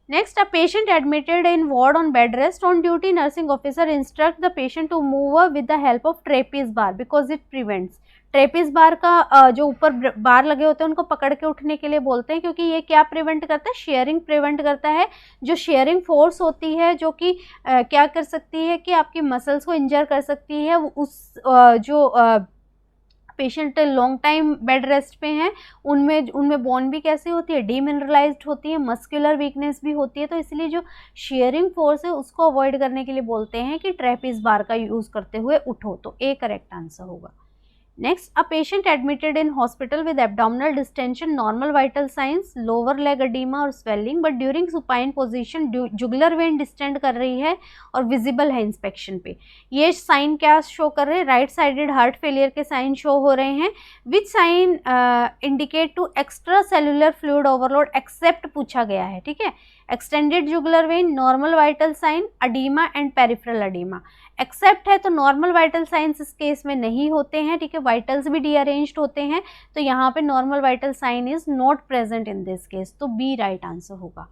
Speaker 1: Next, a patient admitted in ward on bed rest, on duty nursing officer instruct the patient to move with the help of trapeze bar because it prevents. Trapeze bar का जो ऊपर बार लगे होते हैं उनको पकड़ के उठने के लिए बोलते हैं, क्योंकि ये क्या प्रिवेंट करता है, शेयरिंग प्रिवेंट करता है। जो शेयरिंग फोर्स होती है जो कि क्या कर सकती है कि आपकी मसल्स को इंजर कर सकती है, उस जो patient long time bed rest पे हैं उनमें बोन भी कैसी होती है, डीमिनरलाइज्ड होती है, मस्कुलर वीकनेस भी होती है। तो इसलिए जो शेयरिंग फोर्स है उसको अवॉइड करने के लिए बोलते हैं कि ट्रेपीज बार का यूज़ करते हुए उठो। तो A करेक्ट आंसर होगा। Next, a patient admitted in hospital with abdominal distension, normal vital signs, lower leg oedema और swelling, but during supine position jugular vein distend कर रही है और विजिबल है इंस्पेक्शन पे। ये साइन क्या शो कर रहे हैं, राइट साइडेड हार्ट फेलियर के साइन शो हो रहे हैं। Which sign indicate to extra cellular fluid overload, except पूछा गया है, ठीक है। Extended jugular vein, normal vital sign, oedema and peripheral oedema. Except है तो नॉर्मल वाइटल साइंस इस केस में नहीं होते हैं, ठीक है, वाइटल्स भी डीअरेंज्ड होते हैं, तो यहाँ पे normal vital sign is not present in this case, तो B राइट आंसर होगा।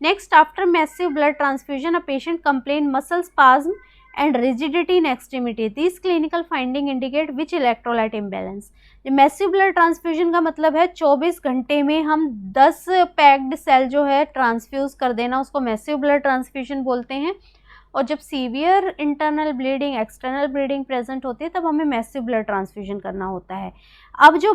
Speaker 1: Next, after massive blood transfusion a patient complain muscle spasm and rigidity in extremity. These clinical finding indicate which electrolyte imbalance. Massive blood transfusion का मतलब है 24 घंटे में हम 10 packed cell जो है ट्रांसफ्यूज कर देना, उसको मैसिव ब्लड ट्रांसफ्यूजन बोलते हैं। और जब severe internal bleeding, external bleeding present होती है तब हमें मैसिव ब्लड ट्रांसफ्यूजन करना होता है। अब जो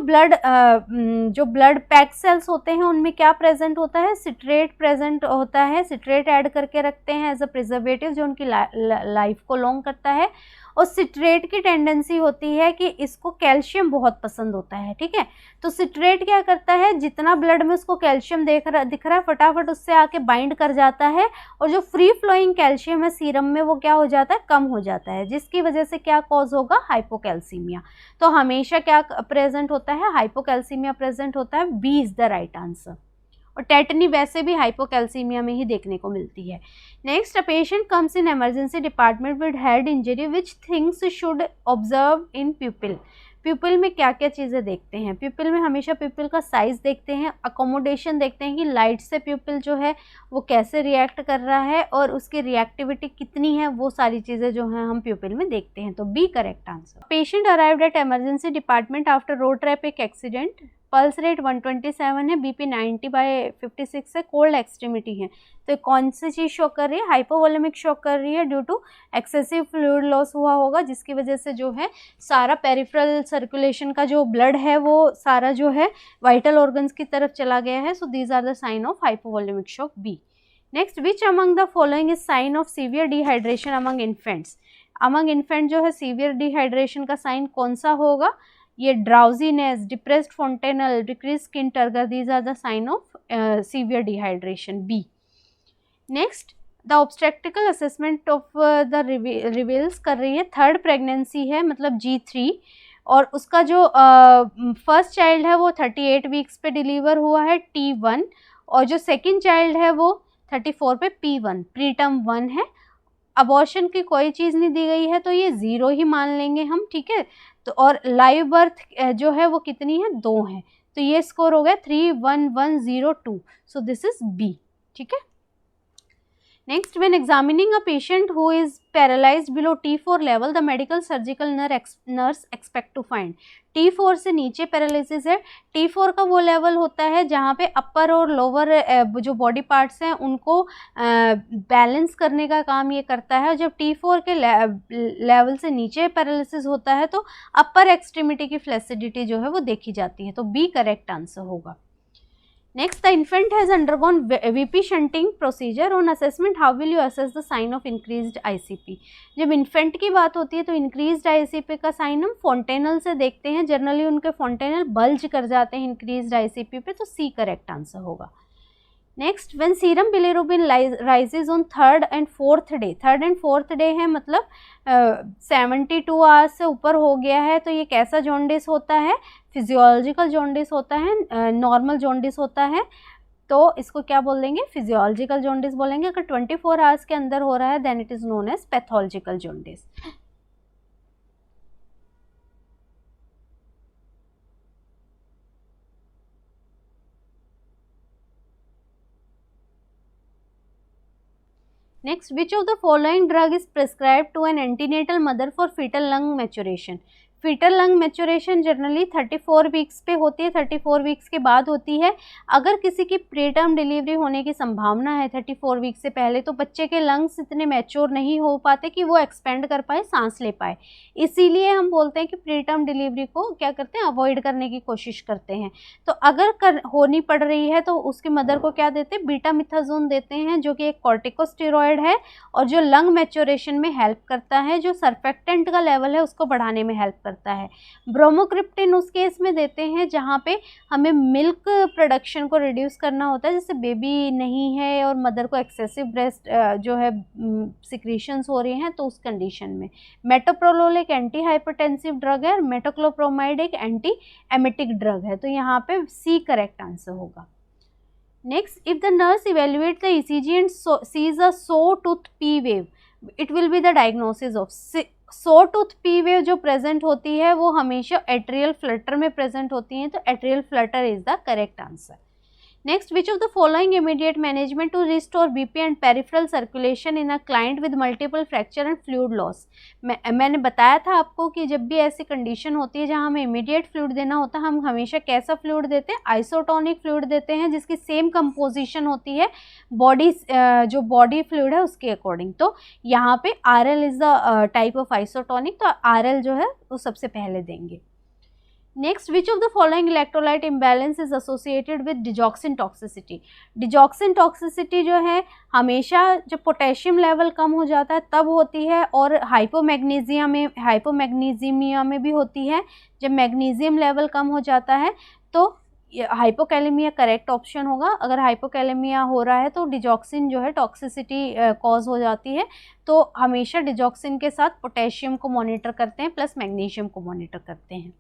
Speaker 1: ब्लड पैक सेल्स होते हैं उनमें क्या प्रेजेंट होता है, सिट्रेट प्रेजेंट होता है, सिट्रेट ऐड करके रखते हैं एज अ प्रिजर्वेटिव जो उनकी लाइफ को लॉन्ग करता है। और सिट्रेट की टेंडेंसी होती है कि इसको कैल्शियम बहुत पसंद होता है, ठीक है। तो सिट्रेट क्या करता है, जितना ब्लड में उसको कैल्शियम दिख रहा है फटाफट उससे आके बाइंड कर जाता है, और जो फ्री फ्लोइंग कैल्शियम है सीरम में वो क्या हो जाता है, कम हो जाता है, जिसकी वजह से क्या कॉज होगा, हाइपोकैल्सीमिया। तो हमेशा क्या प्रेजेंट होता है, हाइपोकैल्सीमिया प्रेजेंट होता है। B is the right answer. और टेटनी वैसे भी हाइपोकैल्सीमिया में ही देखने को मिलती है। Next, a patient comes in emergency department with head injury, which things should observe in प्यूपिल। प्यूपिल में क्या क्या चीज़ें देखते हैं, प्यूपिल में हमेशा प्यूपिल का साइज देखते हैं, अकोमोडेशन देखते हैं कि लाइट से प्यूपिल जो है वो कैसे रिएक्ट कर रहा है और उसकी रिएक्टिविटी कितनी है, वो सारी चीज़ें जो हैं हम प्यूपिल में देखते हैं। तो B correct answer. Patient arrived at emergency department after road traffic accident, pulse rate 127 है, BP 90/56 है, कोल्ड एक्सट्रीमिटी है। तो कौन सी चीज़ शो कर रही है, हाइपोवोलेमिक शो कर रही है, due to excessive fluid loss हुआ होगा, जिसकी वजह से जो है सारा पेरिफेरल सर्कुलेशन का जो ब्लड है वो सारा जो है वाइटल ऑर्गन्स की तरफ चला गया है। So these are the sign of hypovolaemic shock, B। Next, which among the following is sign of severe dehydration among infants. Among infant जो है सीवियर डिहाइड्रेशन का साइन कौन सा होगा, ये drowsiness, depressed fontanelle, decrease skin turgor, these are the sign of severe dehydration, B. Next, the obstetrical assessment of the reveals कर रही है थर्ड प्रेगनेंसी है, मतलब G3, और उसका जो फर्स्ट चाइल्ड है वो 38 वीक्स पे डिलीवर हुआ है, T1, और जो सेकंड चाइल्ड है वो 34 पे, P1, प्रीटर्म 1 है। अबॉर्शन की कोई चीज़ नहीं दी गई है तो ये 0 ही मान लेंगे हम, ठीक है। तो और लाइव बर्थ जो है वो कितनी है, 2 है, तो ये स्कोर हो गया 31102, सो दिस इज बी, ठीक है। Next, when examining a patient who is paralyzed below T4 level, the medical surgical nurse expect to find T4 से नीचे पैरालिसिस है। T4 का वो लेवल होता है जहाँ पे अपर और लोअर जो बॉडी पार्ट्स हैं उनको बैलेंस करने का काम ये करता है। जब T4 के लेवल से नीचे पैरालिसिस होता है तो अपर एक्सट्रीमिटी की फ्लैसिडिटी जो है वो देखी जाती है, तो बी करेक्ट आंसर होगा। Next, the infant has undergone VP shunting procedure. On assessment, how will you assess the sign of increased ICP? जब इन्फेंट की बात होती है तो इंक्रीज्ड ICP का साइन हम फोंटेनल से देखते हैं, जनरली उनके फोंटेनल बल्ज कर जाते हैं इंक्रीज्ड ICP पे, तो सी करेक्ट आंसर होगा। Next, when serum bilirubin rises on third and fourth day है, मतलब 72 आवर्स से ऊपर हो गया है, तो ये कैसा जॉन्डिस होता है, फिजियोलॉजिकल जॉन्डिस होता है, नॉर्मल जॉन्डिस होता है, तो इसको क्या बोल देंगे, फिजियोलॉजिकल जॉन्डिस बोलेंगे। अगर 24 आवर्स के अंदर हो रहा है then it is known as pathological jaundice. Next, which of the following drug is prescribed to an antenatal mother for fetal lung maturation? Fetal lung maturation generally 34 weeks पे होती है, 34 वीक्स के बाद होती है। अगर किसी की प्रीटर्म डिलीवरी होने की संभावना है 34 वीक्स से पहले, तो बच्चे के लंग्स इतने मैच्योर नहीं हो पाते कि वो एक्सपेंड कर पाए, सांस ले पाए, इसीलिए हम बोलते हैं कि प्रीटर्म डिलीवरी को क्या करते हैं, अवॉइड करने की कोशिश करते हैं। तो अगर होनी पड़ रही है तो उसकी मदर को क्या देते हैं, बीटामिथाजोन देते हैं, जो कि एक कॉर्टिकोस्टेरॉइड है और जो लंग मैच्योरेशन में हेल्प करता है, जो सर्फेक्टेंट का लेवल है उसको बढ़ाने में हेल्प करता है। ब्रोमोक्रिप्टिन उस केस में देते हैं जहाँ पे हमें मिल्क प्रोडक्शन को रिड्यूस करना होता है, जैसे बेबी नहीं है और मदर को एक्सेसिव ब्रेस्ट जो है सिक्रीशंस हो रही हैं, तो उस कंडीशन में। मेटोप्रोलोल एक एंटी हाइपरटेंसिव ड्रग है और मेटोक्लोप्रोमाइड एक एंटी एमेटिक ड्रग है, तो यहाँ पे सी करेक्ट आंसर होगा। Next, if the nurse evaluate the ECG and sees a so tooth P wave, it will be the diagnosis of. So tooth P wave जो present होती है वो हमेशा एट्रियल फ्लटर में प्रेजेंट होती हैं, तो atrial flutter is the correct answer. Next, which of the following immediate management to restore BP and peripheral circulation in a client with multiple fracture and fluid loss. मैंने बताया था आपको कि जब भी ऐसी कंडीशन होती है जहां हमें इमीडिएट फ्लूइड देना होता है, हम हमेशा कैसा फ्लूइड देते हैं, आइसोटोनिक फ्लूइड देते हैं, जिसकी सेम कंपोजिशन होती है बॉडी जो बॉडी फ्लूइड है उसके अकॉर्डिंग। तो यहाँ पे RL is the type of isotonic, तो RL जो है वो सबसे पहले देंगे। Next, which of the following electrolyte imbalance is associated with digoxin toxicity. Digoxin toxicity जो है हमेशा जब पोटेशियम लेवल कम हो जाता है तब होती है, और हाइपोमैग्नीजीमिया में भी होती है। जब मैग्नीशियम लेवल कम हो जाता है तो हाइपोकैलेमिया करेक्ट ऑप्शन होगा। अगर हाइपोकैलेमिया हो रहा है तो डिजॉक्सिन जो है टॉक्सिसिटी कॉज हो जाती है, तो हमेशा डिजॉक्सिन के साथ पोटेशियम को मॉनिटर करते हैं प्लस मैग्नीशियम को मॉनिटर करते हैं।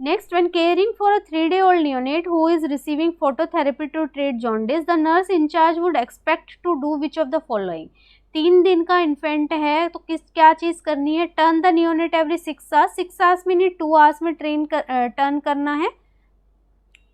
Speaker 1: Next, when caring for a 3-day-old neonate who is receiving phototherapy to treat jaundice, the nurse in charge would expect to do which of the following? 3 दिन का infant है तो क्या चीज़ करनी है, turn the neonate every 6 hours, 6 hours में नहीं 2 hours में टर्न करना है,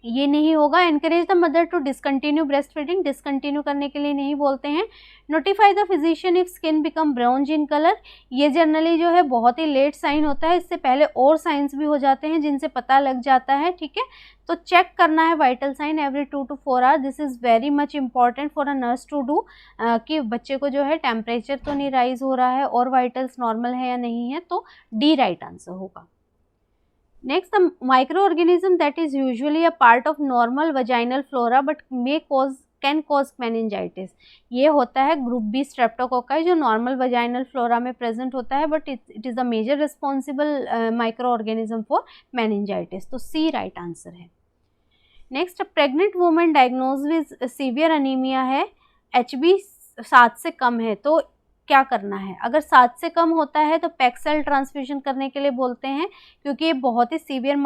Speaker 1: ये नहीं होगा। Encourage the mother to discontinue breast feeding, discontinue करने के लिए नहीं बोलते हैं। Notify the physician if skin become brown in colour, ये जनरली जो है बहुत ही लेट साइन होता है, इससे पहले और साइंस भी हो जाते हैं जिनसे पता लग जाता है, ठीक है। तो चेक करना है vital sign every 2 to 4 hour, this is very much important for a nurse to do, कि बच्चे को जो है टेम्परेचर तो नहीं राइज हो रहा है और वाइटल्स नॉर्मल है या नहीं है, तो डी राइट आंसर होगा। Next, the microorganism that is usually a part of normal vaginal flora but may cause can cause meningitis. ये होता है ग्रुप बी स्ट्रेप्टोकोकाई जो नॉर्मल वजाइनल फ्लोरा में प्रेजेंट होता है, but it is a major responsible microorganism for meningitis. तो C right answer है। Next, pregnant women diagnose with severe anaemia है, HB 7 से कम है, तो क्या करना है? अगर 7 से कम होता है तो पैक सेल ट्रांसफ्यूजन करने के लिए बोलते हैं, क्योंकि ये बहुत ही सीवियर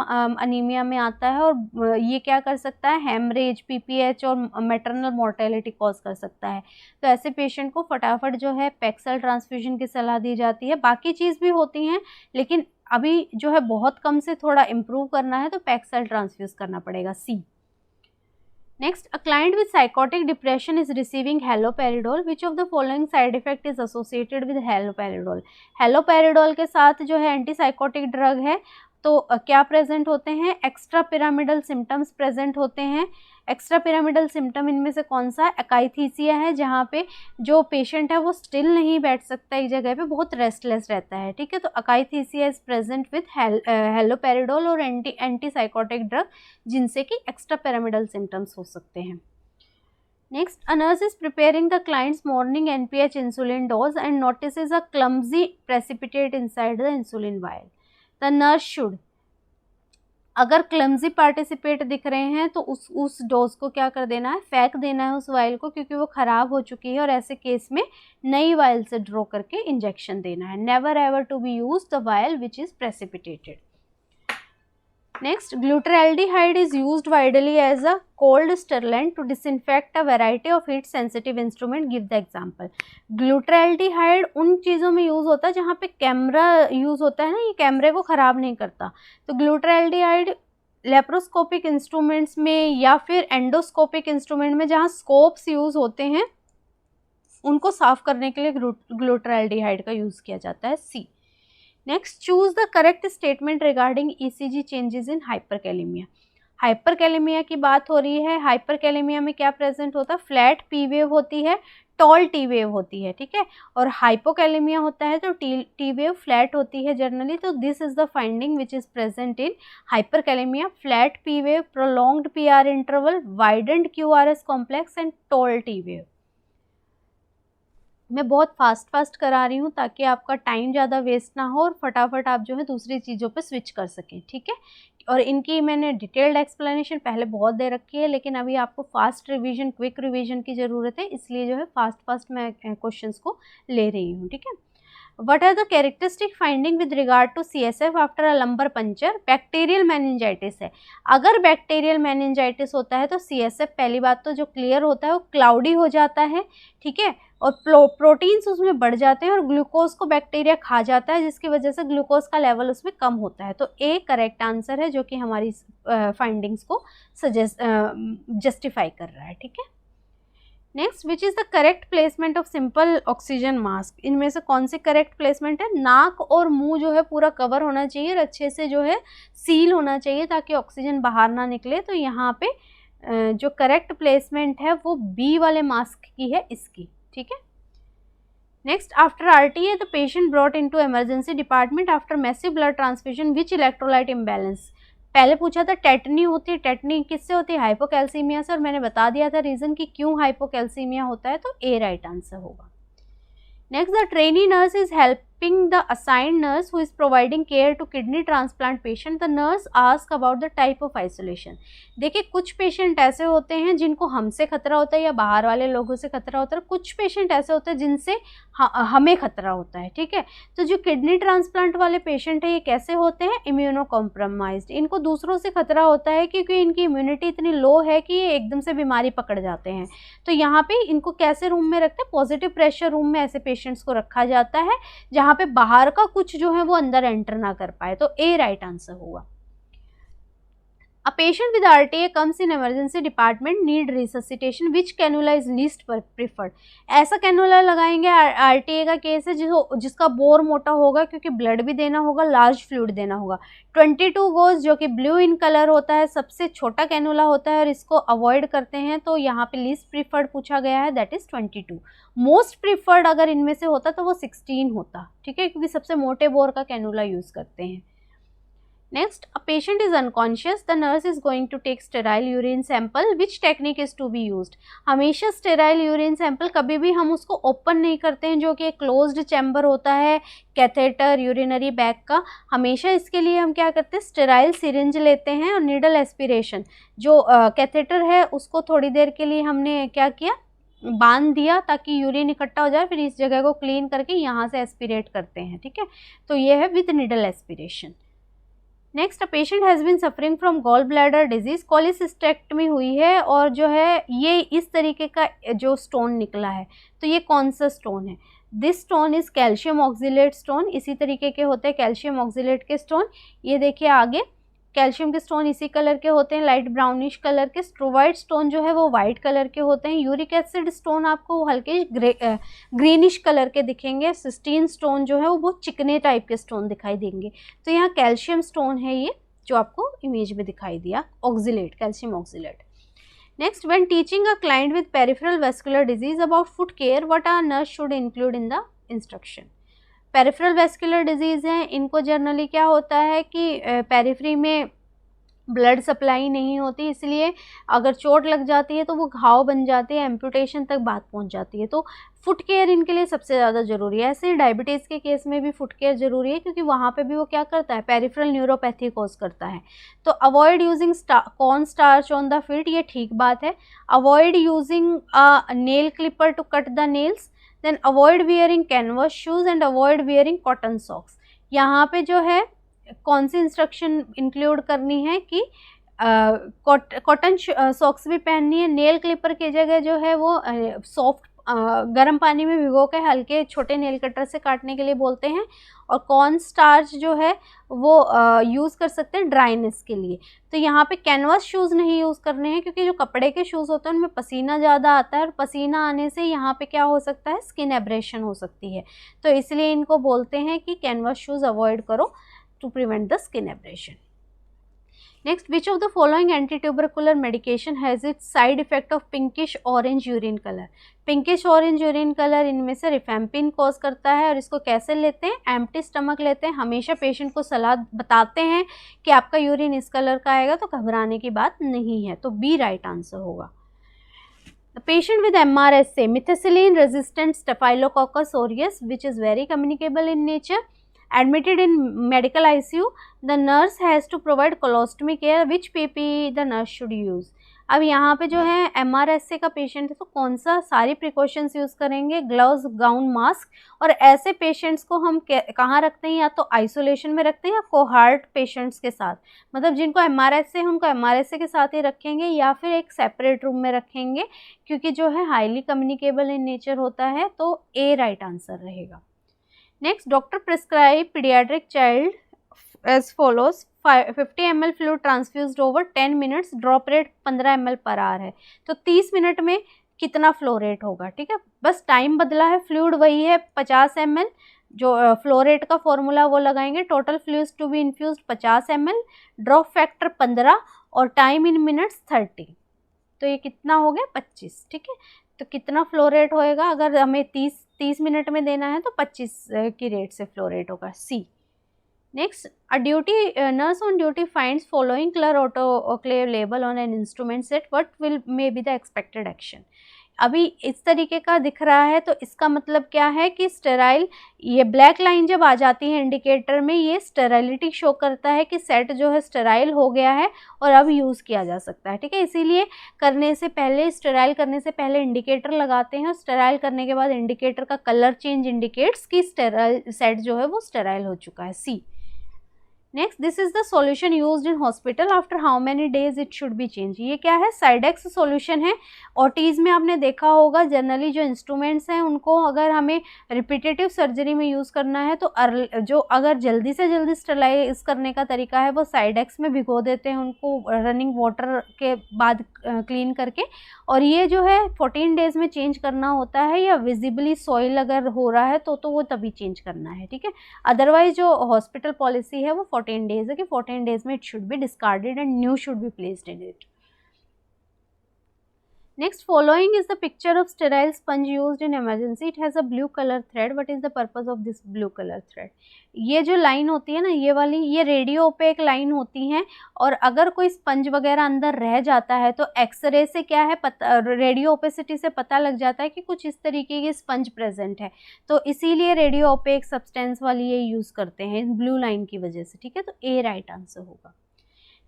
Speaker 1: अनीमिया में आता है और ये क्या कर सकता है, हेमरेज, PPH और मैटरनल मोर्टेलिटी कॉज कर सकता है। तो ऐसे पेशेंट को फटाफट जो है पैक सेल ट्रांसफ्यूजन की सलाह दी जाती है। बाकी चीज़ भी होती हैं, लेकिन अभी जो है बहुत कम से थोड़ा इम्प्रूव करना है तो पैक सेल ट्रांसफ्यूज करना पड़ेगा, सी। Next, a client with psychotic depression is receiving haloperidol. Which of the following side effect is associated with haloperidol? Haloperidol के साथ जो है एंटीसाइकोटिक ड्रग है, तो क्या प्रेजेंट होते हैं? एक्स्ट्रा पिरामिडल सिम्टम्स प्रेजेंट होते हैं। एक्स्ट्रा पिरामिडल सिम्टम इनमें से कौन सा? अकाइथीसिया है, जहाँ पे जो पेशेंट है वो स्टिल नहीं बैठ सकता एक जगह पे, बहुत रेस्टलेस रहता है, ठीक है। तो अकाइथीसिया इज प्रेजेंट विथ हेलोपेरिडोल और एंटीसाइकोटिक ड्रग, जिनसे कि एक्स्ट्रा पिरामिडल सिम्टम्स हो सकते हैं। Next, a nurse is preparing the client's morning NPH insulin dose and notices a clumsy precipitate inside the insulin vial. The nurse should, अगर clumsy participate दिख रहे हैं तो उस डोज को क्या कर देना है? फेंक देना है उस वाइल को, क्योंकि वो ख़राब हो चुकी है, और ऐसे केस में नई वाइल से ड्रॉ करके इंजेक्शन देना है। Never ever to be use the vial which is precipitated. Next, glutaraldehyde is used widely as a cold sterilant to disinfect a variety of heat sensitive instrument. Give the example. Glutaraldehyde उन चीज़ों में use होता है जहाँ पे camera use होता है ना, ये कैमरे को ख़राब नहीं करता। तो ग्लूटरैल्डिहाइड लेप्रोस्कोपिक इंस्ट्रूमेंट्स में या फिर एंडोस्कोपिक इंस्ट्रूमेंट में जहाँ स्कोप्स यूज़ होते हैं, उनको साफ करने के लिए ग्लूटरैल्डिहाइड का यूज़ किया जाता है, C. Next, choose the correct statement regarding ECG changes in hyperkalaemia. Hyperkalaemia की बात हो रही है। हाइपरकैलेमिया में क्या प्रेजेंट होता है? फ्लैट P वेव होती है, टॉल T वेव होती है, ठीक है। और हाइपोकैलेमिया होता है तो T वेव फ्लैट होती है जनरली। तो this is the finding which is present in hyperkalaemia: flat P wave, prolonged PR interval, widened QRS complex and tall T wave. मैं बहुत फास्ट करा रही हूँ ताकि आपका टाइम ज़्यादा वेस्ट ना हो और फटाफट आप जो है दूसरी चीज़ों पे स्विच कर सकें, ठीक है। और इनकी मैंने डिटेल्ड एक्सप्लेनेशन पहले बहुत दे रखी है, लेकिन अभी आपको फास्ट रिवीजन, क्विक रिवीजन की ज़रूरत है, इसलिए जो है फास्ट मैं क्वेश्चंस को ले रही हूँ, ठीक है। What are the characteristic finding with regard to CSF after a lumbar puncture? Bacterial meningitis है। अगर बैक्टीरियल मेनिंजाइटिस होता है तो CSF पहली बात तो जो क्लियर होता है वो क्लाउडी हो जाता है, ठीक है, और प्रोटीन्स उसमें बढ़ जाते हैं और ग्लूकोज को बैक्टीरिया खा जाता है, जिसकी वजह से ग्लूकोज का लेवल उसमें कम होता है। तो ए करेक्ट आंसर है, जो कि हमारी फाइंडिंग्स को जस्टिफाई कर रहा है, ठीक है। Next, which is the correct placement of simple oxygen mask? इनमें से कौन सी करेक्ट प्लेसमेंट है? नाक और मुंह जो है पूरा कवर होना चाहिए और अच्छे से जो है सील होना चाहिए ताकि ऑक्सीजन बाहर ना निकले। तो यहाँ पे जो करेक्ट प्लेसमेंट है वो बी वाले मास्क की है, इसकी, ठीक है। Next, after RTA the patient brought into emergency department after massive blood transfusion which electrolyte imbalance? पहले पूछा था टेटनी होती है, टेटनी किससे होती है? हाइपोकैल्सीमिया से, और मैंने बता दिया था रीज़न कि क्यों हाइपोकैल्सीमिया होता है, तो ए राइट आंसर होगा। Next, the trainee nurse is helping the assigned nurse who is providing care to kidney transplant patient. The nurse ask about the type of isolation. देखिए, कुछ पेशेंट ऐसे होते हैं जिनको हमसे खतरा होता है या बाहर वाले लोगों से खतरा होता है, कुछ पेशेंट ऐसे होते हैं जिनसे हमें खतरा होता है, ठीक है। तो जो किडनी ट्रांसप्लांट वाले पेशेंट है ये कैसे होते हैं? Immuno compromised. इनको दूसरों से खतरा होता है क्योंकि इनकी इम्यूनिटी इतनी लो है कि ये एकदम से बीमारी पकड़ जाते हैं। तो यहाँ पे इनको कैसे रूम में रखते हैं? पॉजिटिव प्रेशर रूम में ऐसे पेशेंट्स को रखा जाता है जहाँ पे बाहर का कुछ जो है वो अंदर एंटर ना कर पाए। तो ए राइट आंसर होगा। A patient with RTA comes in emergency department need resuscitation. Which cannula is least preferred? ऐसा कैनुला लगाएंगे, RTA का केस है जिसका बोर मोटा होगा क्योंकि ब्लड भी देना होगा, लार्ज फ्लूइड देना होगा। 22 गोज जो कि ब्लू इन कलर होता है, सबसे छोटा कैनुला होता है और इसको अवॉइड करते हैं। तो यहाँ पे लीस्ट प्रीफर्ड पूछा गया है, दैट इज 22। मोस्ट प्रीफर्ड अगर इनमें से होता तो वो 16 होता, ठीक है, क्योंकि सबसे मोटे बोर का कैनुला यूज करते हैं। Next, a patient is unconscious. The nurse is going to take sterile urine sample. Which technique is to be used? हमेशा sterile urine sample कभी भी हम उसको open नहीं करते हैं, जो कि closed chamber होता है कैथेटर यूरिनरी बैग का. हमेशा इसके लिए हम क्या करते हैं, स्टेराइल सिरिंज लेते हैं और नीडल एस्पिरेशन, जो कैथेटर है उसको थोड़ी देर के लिए हमने क्या किया, बांध दिया ताकि यूरिन इकट्ठा हो जाए, फिर इस जगह को क्लीन करके यहाँ से एस्पिरेट करते हैं. ठीक है, तो ये है with needle aspiration. Next, a patient has been suffering from gall bladder disease. Cholecystectomy हुई है और जो है ये इस तरीके का जो स्टोन निकला है, तो ये कौन सा स्टोन है? This stone is calcium oxalate stone. इसी तरीके के होते हैं कैल्शियम ऑक्जिलेट के स्टोन. ये देखिए आगे, कैल्शियम के स्टोन इसी कलर के होते हैं, लाइट ब्राउनिश कलर के. स्ट्रोवाइड स्टोन जो है वो वाइट कलर के होते हैं. यूरिक एसिड स्टोन आपको हल्के ग्रीनिश कलर के दिखेंगे. सिस्टीन स्टोन जो है वो बहुत चिकने टाइप के स्टोन दिखाई देंगे. तो यहाँ कैल्शियम स्टोन है ये जो आपको इमेज में दिखाई दिया, oxalate, calcium oxalate. Next, when teaching a client with peripheral vascular disease about foot care, what a nurse should include in the instruction? Peripheral vascular disease हैं, इनको जनरली क्या होता है कि पेरिफेरी में ब्लड सप्लाई नहीं होती, इसलिए अगर चोट लग जाती है तो वो घाव बन जाते हैं, एम्पुटेशन तक बात पहुंच जाती है. तो फुट केयर इनके लिए सबसे ज़्यादा ज़रूरी है. ऐसे ही डायबिटीज़ के केस में भी फुट केयर ज़रूरी है, क्योंकि वहाँ पे भी वो क्या करता है, पेरिफेरल न्यूरोपैथी कॉज करता है. तो avoid using cornstarch on the feet, ये ठीक बात है. Avoid using a nail clipper to cut the nails. Then avoid wearing canvas shoes and avoid wearing cotton socks. यहाँ पे जो है कौन सी इंस्ट्रक्शन इंक्लूड करनी है कि कॉटन सॉक्स भी पहननी है. नेल क्लिपर की जगह जो है वो सॉफ्ट गर्म पानी में भिगो के हल्के छोटे नेल कटर से काटने के लिए बोलते हैं. और कॉर्न स्टार्च जो है वो यूज़ कर सकते हैं ड्राइनेस के लिए. तो यहाँ पे कैनवस शूज़ नहीं यूज़ करने हैं, क्योंकि जो कपड़े के शूज़ होते हैं उनमें पसीना ज़्यादा आता है, और पसीना आने से यहाँ पे क्या हो सकता है, स्किन एब्रेशन हो सकती है. तो इसलिए इनको बोलते हैं कि कैनवस शूज़ अवॉइड करो to prevent the skin abrasion. Next, which of the following anti-tubercular medication has its side effect of pinkish orange urine color? Pinkish orange urine color इनमें से रिफेम्पिन कॉज करता है. और इसको कैसे लेते हैं, एम्प्टी स्टमक लेते हैं. हमेशा पेशेंट को सलाह बताते हैं कि आपका यूरिन इस कलर का आएगा, तो घबराने की बात नहीं है. तो बी राइट आंसर होगा. The patient with MRSA, methicillin resistant Staphylococcus aureus, which is very communicable in nature, admitted in medical ICU. The nurse has to provide colostomy care. Which PPE the nurse should use? अब यहाँ पे जो है MRSA का patient है, तो कौन सा सारी प्रिकॉशंस यूज़ करेंगे, ग्लव्स, गाउन, मास्क. और ऐसे पेशेंट्स को हम कहाँ रखते हैं, या तो आइसोलेशन में रखते हैं या कोहार्ट पेशेंट्स के साथ. मतलब जिनको MRSA है उनको MRSA के साथ ही रखेंगे, या फिर एक सेपरेट रूम में रखेंगे, क्योंकि जो है हाईली कम्युनिकेबल इन नेचर होता है. तो ए राइट आंसर रहेगा. Next, doctor prescribe pediatric child as follows. 50 ml fluid transfused over 10 minutes. Drop rate 15 ml per hour है. तो 30 मिनट में कितना फ्लो रेट होगा? ठीक है, बस टाइम बदला है, फ्लूइड वही है 50 ml. जो फ्लो रेट का फॉर्मूला वो लगाएंगे. Total fluids to be infused 50 ml, drop factor 15 और टाइम इन मिनट्स 30. तो ये कितना हो गया, 25. ठीक है, तो कितना फ्लो रेट होएगा, अगर हमें 30 मिनट में देना है तो 25 की रेट से फ्लो रेट होगा. C. Next, a duty nurse on duty finds following colour autoclave label on an instrument set. What will may be the expected action? अभी इस तरीके का दिख रहा है, तो इसका मतलब क्या है कि स्टेराइल, ये ब्लैक लाइन जब आ जाती है इंडिकेटर में, ये स्टेराइलिटी शो करता है कि सेट जो है स्टेराइल हो गया है और अब यूज़ किया जा सकता है. ठीक है, इसीलिए करने से पहले, स्टेराइल करने से पहले इंडिकेटर लगाते हैं, और स्टेराइल करने के बाद इंडिकेटर का कलर चेंज इंडिकेट्स कि स्टेराइल सेट जो है वो स्टेराइल हो चुका है. C. Next, this is the solution used in hospital. After how many days it should be change. ये क्या है, साइडेक्स सॉल्यूशन है. ओटीज में आपने देखा होगा जनरली जो इंस्ट्रूमेंट्स हैं उनको अगर हमें रिपीटेटिव सर्जरी में यूज़ करना है, तो जो अगर जल्दी से जल्दी स्टरलाइज करने का तरीका है वो साइडेक्स में भिगो देते हैं उनको रनिंग वाटर के बाद क्लीन करके. और ये जो है 14 डेज़ में चेंज करना होता है, या विजिबली सॉइल अगर हो रहा है तो वो तभी चेंज करना है. ठीक है, अदरवाइज जो हॉस्पिटल पॉलिसी है वो 14 डेज है कि 14 डेज में it should be discarded and new should be placed in it. Next, following is the picture of sterile sponge used in emergency. It has a blue color thread. What is the purpose of this blue color thread? ये जो line होती है ना, ये वाली, ये radio OPEC line होती है, और अगर कोई स्पंज वगैरह अंदर रह जाता है तो एक्सरे से क्या है पता, रेडियो ओपेसिटी से पता लग जाता है कि कुछ इस तरीके की स्पंज प्रेजेंट है, तो इसीलिए रेडियो ओपेक सब्सटेंस वाली ये यूज़ करते हैं ब्लू लाइन की वजह से, ठीक है, तो ए राइट आंसर होगा।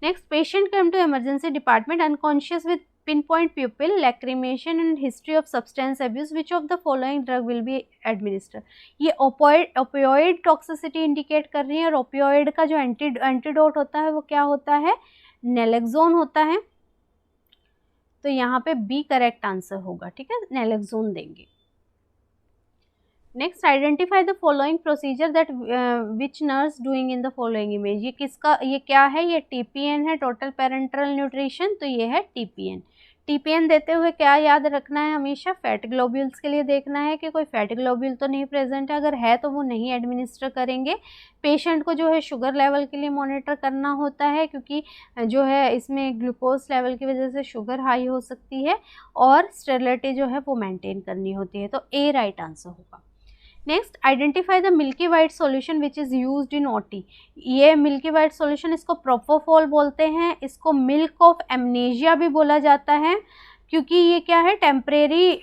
Speaker 1: Next, patient come to emergency department unconscious with pinpoint pupil, lacrimation and history of substance abuse. Which of the following drug will be administered? ये opioid toxicity indicate कर रही है, और opioid का जो एंटीडोट होता है वो क्या होता है, naloxone होता है, तो यहाँ पे बी करेक्ट आंसर होगा, ठीक है, naloxone देंगे। Next, identify the following procedure that which nurse doing in the following image. ये किसका, ये क्या है, ये टीपीएन है, टोटल पेरेंटरल न्यूट्रिशन, तो ये है टीपीएन। टीपीएन देते हुए क्या याद रखना है, हमेशा फैट ग्लोब्यूल्स के लिए देखना है कि कोई फैट ग्लोब्यूल तो नहीं प्रेजेंट है, अगर है तो वो नहीं एडमिनिस्टर करेंगे। पेशेंट को जो है शुगर लेवल के लिए मॉनिटर करना होता है, क्योंकि जो है इसमें ग्लूकोज लेवल की वजह से शुगर हाई हो सकती है, और स्टेरिलिटी जो है वो मेंटेन करनी होती है, तो ए राइट आंसर होगा। Next, identify the milky white solution which is used in OT. ये मिल्की वाइट सॉल्यूशन, इसको प्रोपोफॉल बोलते हैं, इसको मिल्क ऑफ एमनेशिया भी बोला जाता है, क्योंकि ये क्या है, temporary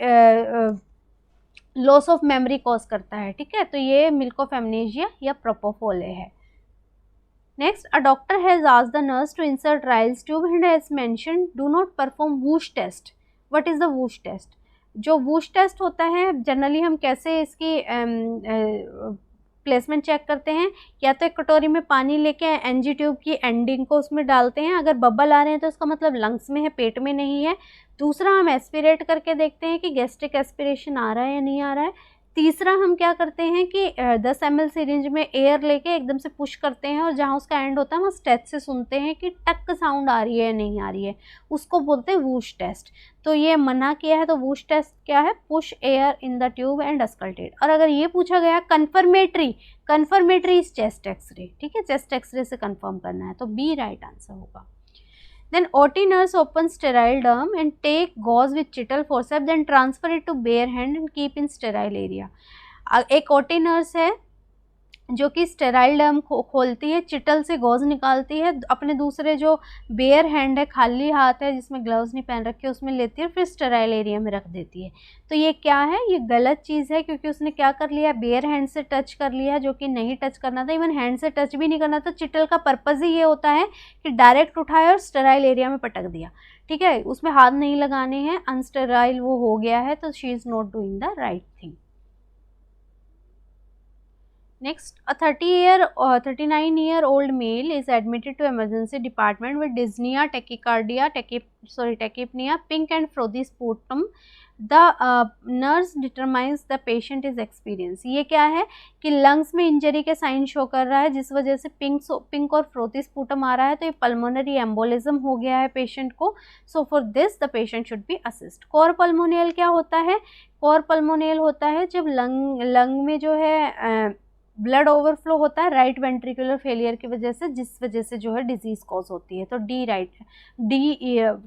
Speaker 1: loss of memory cause करता है, ठीक है, तो ये मिल्क ऑफ एमनेशिया या प्रोपोफॉल है। Next, a doctor has asked the nurse to insert Ryle's tube and has mentioned do not perform whoosh test. What is the whoosh test? जो whoosh test होता है, जनरली हम कैसे इसकी placement check करते हैं, या तो एक कटोरी में पानी लेके एनजी ट्यूब की एंडिंग को उसमें डालते हैं, अगर बबल आ रहे हैं तो इसका मतलब लंग्स में है, पेट में नहीं है। दूसरा, हम एस्पिरेट करके देखते हैं कि गैस्ट्रिक एस्पिरेशन आ रहा है या नहीं आ रहा है। तीसरा, हम क्या करते हैं कि 10 ml सिरिंज में एयर लेके एकदम से पुश करते हैं, और जहाँ उसका एंड होता है वहाँ स्टेथ से सुनते हैं कि टक साउंड आ रही है या नहीं आ रही है, उसको बोलते हैं वूश टेस्ट। तो ये मना किया है, तो वूश टेस्ट क्या है, push air in the tube and auscultate. और अगर ये पूछा गया कन्फर्मेटरी इज चेस्ट एक्सरे, ठीक है, चेस्ट एक्सरे से कन्फर्म करना है, तो बी राइट आंसर होगा। Then OT nurse opens sterile derm and take gauze with chittle forceps, then transfer it to bare hand and keep in sterile area. एक OT nurse है जो कि sterile डर्म खोलती है, चिटल से गॉज निकालती है, अपने दूसरे जो बेयर हैंड है, खाली हाथ है जिसमें ग्लव्स नहीं पहन रखे, उसमें लेती है, फिर स्टेराइल एरिया में रख देती है। तो ये क्या है, ये गलत चीज़ है, क्योंकि उसने क्या कर लिया, बेयर हैंड से टच कर लिया, जो कि नहीं टच करना था, इवन हैंड से टच भी नहीं करना था। चिटल का पर्पज़ ही ये होता है कि डायरेक्ट उठाया और स्टेराइल एरिया में पटक दिया, ठीक है, उसमें हाथ नहीं लगाने हैं, अनस्टेराइल वो हो गया है, तो she is not doing the right thing. Next, a 39-year-old male is admitted to emergency department with dyspnea, tachycardia, tachypnea, pink and frothy sputum. The nurse determines the patient is experience. ये क्या है कि lungs में injury के sign show कर रहा है, जिस वजह से पिंक और फ्रोथी स्पूटम आ रहा है, तो ये पल्मोनरी एम्बोलिज्म हो गया है पेशेंट को। So for this the patient should be assist. Cor pulmonale क्या होता है, कोर पल्मोनियल होता है जब लंग में जो है ब्लड ओवरफ्लो होता है राइट वेंट्रिकुलर फेलियर की वजह से, जिस वजह से जो है डिजीज कॉज होती है, तो डी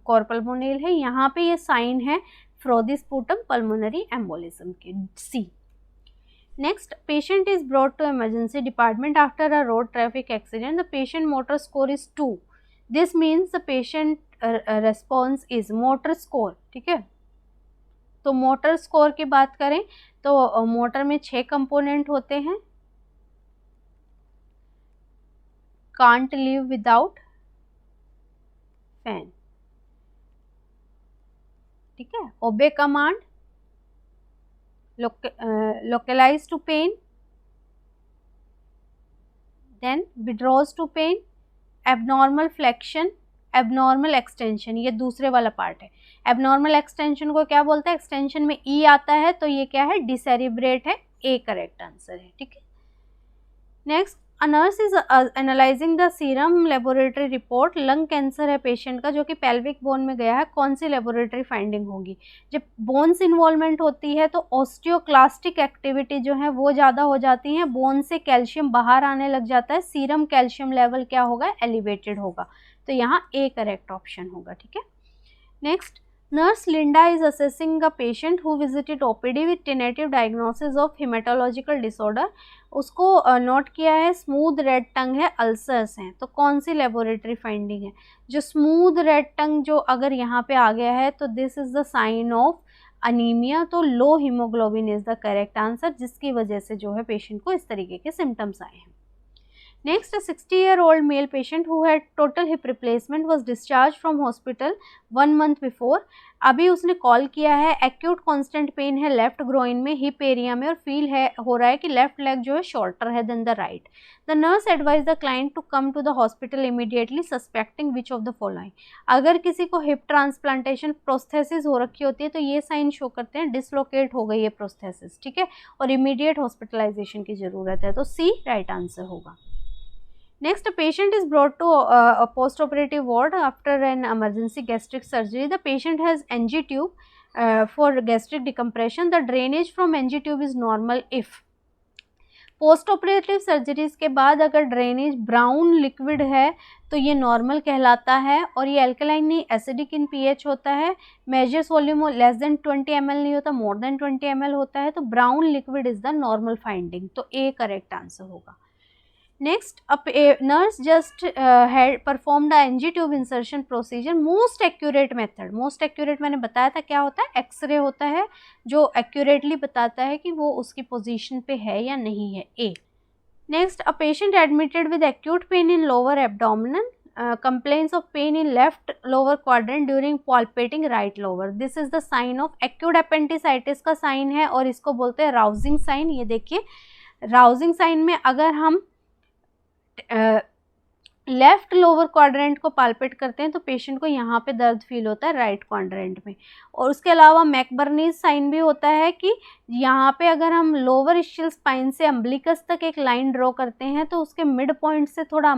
Speaker 1: कोर पल्मोनियल है। यहाँ पे ये साइन है फ्रोथी स्पूटम पल्मोनरी एम्बोलिज्म के, C. Next, patient is brought to emergency department after a road traffic accident, the patient motor score is 2, this means the patient response is motor score, ठीक है। तो motor score की बात करें तो motor में 6 component होते हैं, can't live without fan, ठीक है, obey command, localize to pain, then withdraws to pain, abnormal flexion, abnormal extension, ये दूसरे वाला पार्ट है। abnormal extension को क्या बोलते हैं, एक्सटेंशन में ई आता है, तो ये क्या है, डिसेरिब्रेट है, ए करेक्ट आंसर है, ठीक है। Next, A nurse is analyzing the serum laboratory report, lung cancer है पेशेंट का जो कि पेल्विक बोन में गया है, कौन सी लेबोरेटरी फाइंडिंग होगी। जब बोन्स इन्वॉल्वमेंट होती है तो ऑस्टियोक्लास्टिक एक्टिविटी जो है वो ज़्यादा हो जाती है, बोन से कैल्शियम बाहर आने लग जाता है, सीरम कैल्शियम लेवल क्या होगा, एलिवेटेड होगा, तो यहाँ ए करेक्ट ऑप्शन होगा, ठीक है। Next, Nurse Linda is assessing a patient who visited OPD with tentative diagnosis of hematological disorder. उसको नोट किया है स्मूथ रेड टंग है, अल्सर्स हैं, तो कौन सी लेबोरेटरी फाइंडिंग है? जो स्मूथ रेड टंग जो अगर यहाँ पे आ गया है तो this is the sign of anaemia, तो low haemoglobin is the correct answer, जिसकी वजह से जो है पेशेंट को इस तरीके के सिम्टम्स आए हैं। Next, a 60-year-old male patient who had total hip replacement was discharged from hospital 1 month before. अभी उसने कॉल किया है, एक्यूट कॉन्स्टेंट पेन है लेफ्ट ग्रोइन में, हिप एरिया में, और फील है हो रहा है कि लेफ्ट लेग जो है शॉर्टर है then the right. The nurse advise the client to come to the hospital immediately suspecting which of the following. अगर किसी को हिप ट्रांसप्लांटेशन प्रोस्थेसिस हो रखी होती है तो ये साइन शो करते हैं डिसलोकेट हो गई है प्रोस्थेसिस, ठीक है, और इमीडिएट हॉस्पिटलाइजेशन की ज़रूरत है, तो सी राइट आंसर होगा। Next, a patient is brought to a post-operative ward after an emergency gastric surgery. The patient has NG tube for gastric decompression. The drainage from NG tube is normal if post operative surgeries के बाद अगर drainage brown liquid है तो ये normal कहलाता है, और ये एल्कलाइन नहीं एसिडिक इन पीएच होता है, measures volume less than 20 ml नहीं होता, मोर देन 20 ml होता है, तो brown liquid is the normal finding, तो ए करेक्ट आंसर होगा। Next, a nurse just had performed a NG tube insertion procedure. Most accurate method, most accurate मैंने बताया था क्या होता है, एक्सरे होता है जो accurately बताता है कि वो उसकी पोजीशन पे है या नहीं है, A. Next, a patient admitted with acute pain in lower abdomen, complaints of pain in left lower quadrant during palpating right lower. This is the sign of acute appendicitis का साइन है, और इसको बोलते हैं राउजिंग साइन। ये देखिए rousing sign में अगर हम लेफ्ट लोअर क्वाड्रेंट को पाल्पेट करते हैं तो पेशेंट को यहाँ पे दर्द फील होता है राइट क्वाड्रेंट में, और उसके अलावा मैकबर्नीज साइन भी होता है कि यहाँ पे अगर हम लोअर इशियल स्पाइन से अम्बलिकस तक एक लाइन ड्रॉ करते हैं तो उसके मिड पॉइंट से थोड़ा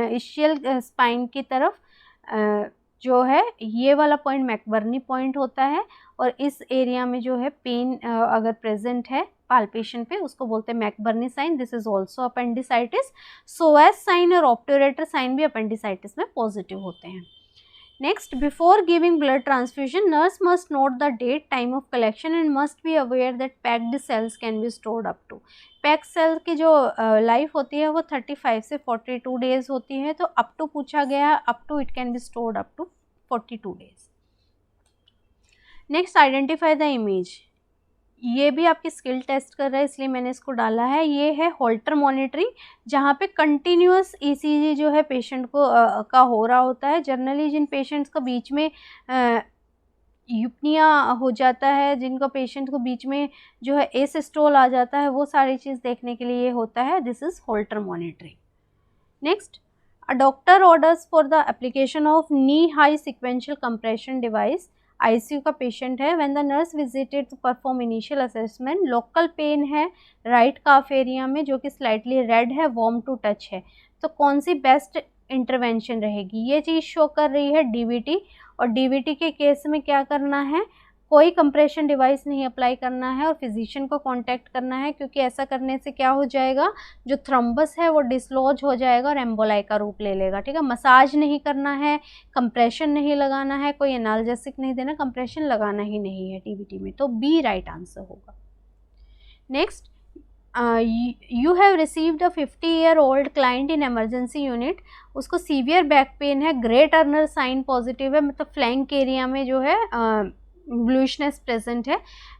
Speaker 1: इशियल स्पाइन की तरफ जो है ये वाला पॉइंट मैकबर्नी पॉइंट होता है, और इस एरिया में जो है पेन अगर प्रेजेंट है पाल्पेशन पे उसको बोलते हैं McBurney sign. This is also appendicitis. Psoas sign और ऑप्टोरेटर साइन भी अपेंडिसाइटिस में पॉजिटिव होते हैं। Next, before giving blood transfusion nurse must note the date time of collection and must be aware that packed cells can be stored up to. Packed cell की जो life होती है वो 35 से 42 डेज होती है, तो अप टू पूछा गया, up to it can be stored up to 42 days. Next, identify the image. ये भी आपकी स्किल टेस्ट कर रहा है इसलिए मैंने इसको डाला है। ये है होल्टर मॉनिटरिंग, जहाँ पे कंटिन्यूअस ईसीजी जो है पेशेंट को का हो रहा होता है। जनरली जिन पेशेंट्स का बीच में यूपनिया हो जाता है, जिनका पेशेंट को बीच में जो है एसिस्टोल आ जाता है, वो सारी चीज़ देखने के लिए होता है। This is Holter monitoring. Next, a doctor orders for the application of knee high sequential compression device. ICU का पेशेंट है। When the nurse visited to perform initial assessment, local pain है राइट काफ एरिया में जो कि slightly red है, warm to touch है, तो कौन सी बेस्ट इंटरवेंशन रहेगी? ये चीज़ शो कर रही है डीवीटी, और डीवीटी के केस में क्या करना है, कोई कंप्रेशन डिवाइस नहीं अप्लाई करना है और फिजिशियन को कांटेक्ट करना है, क्योंकि ऐसा करने से क्या हो जाएगा, जो थ्रोम्बस है वो डिसलॉज हो जाएगा और एम्बोलाई का रूप ले लेगा। ठीक है, मसाज नहीं करना है, कंप्रेशन नहीं लगाना है, कोई एनाल्जेसिक नहीं देना, कंप्रेशन लगाना ही नहीं है डीवीटी में, तो बी राइट आंसर होगा। Next, you have received a 50-year-old client in emergency unit. उसको सीवियर बैक पेन है, ग्रे टर्नर साइन पॉजिटिव है, मतलब फ्लैंक एरिया में जो है ब्लूइशनेस प्रेजेंट है,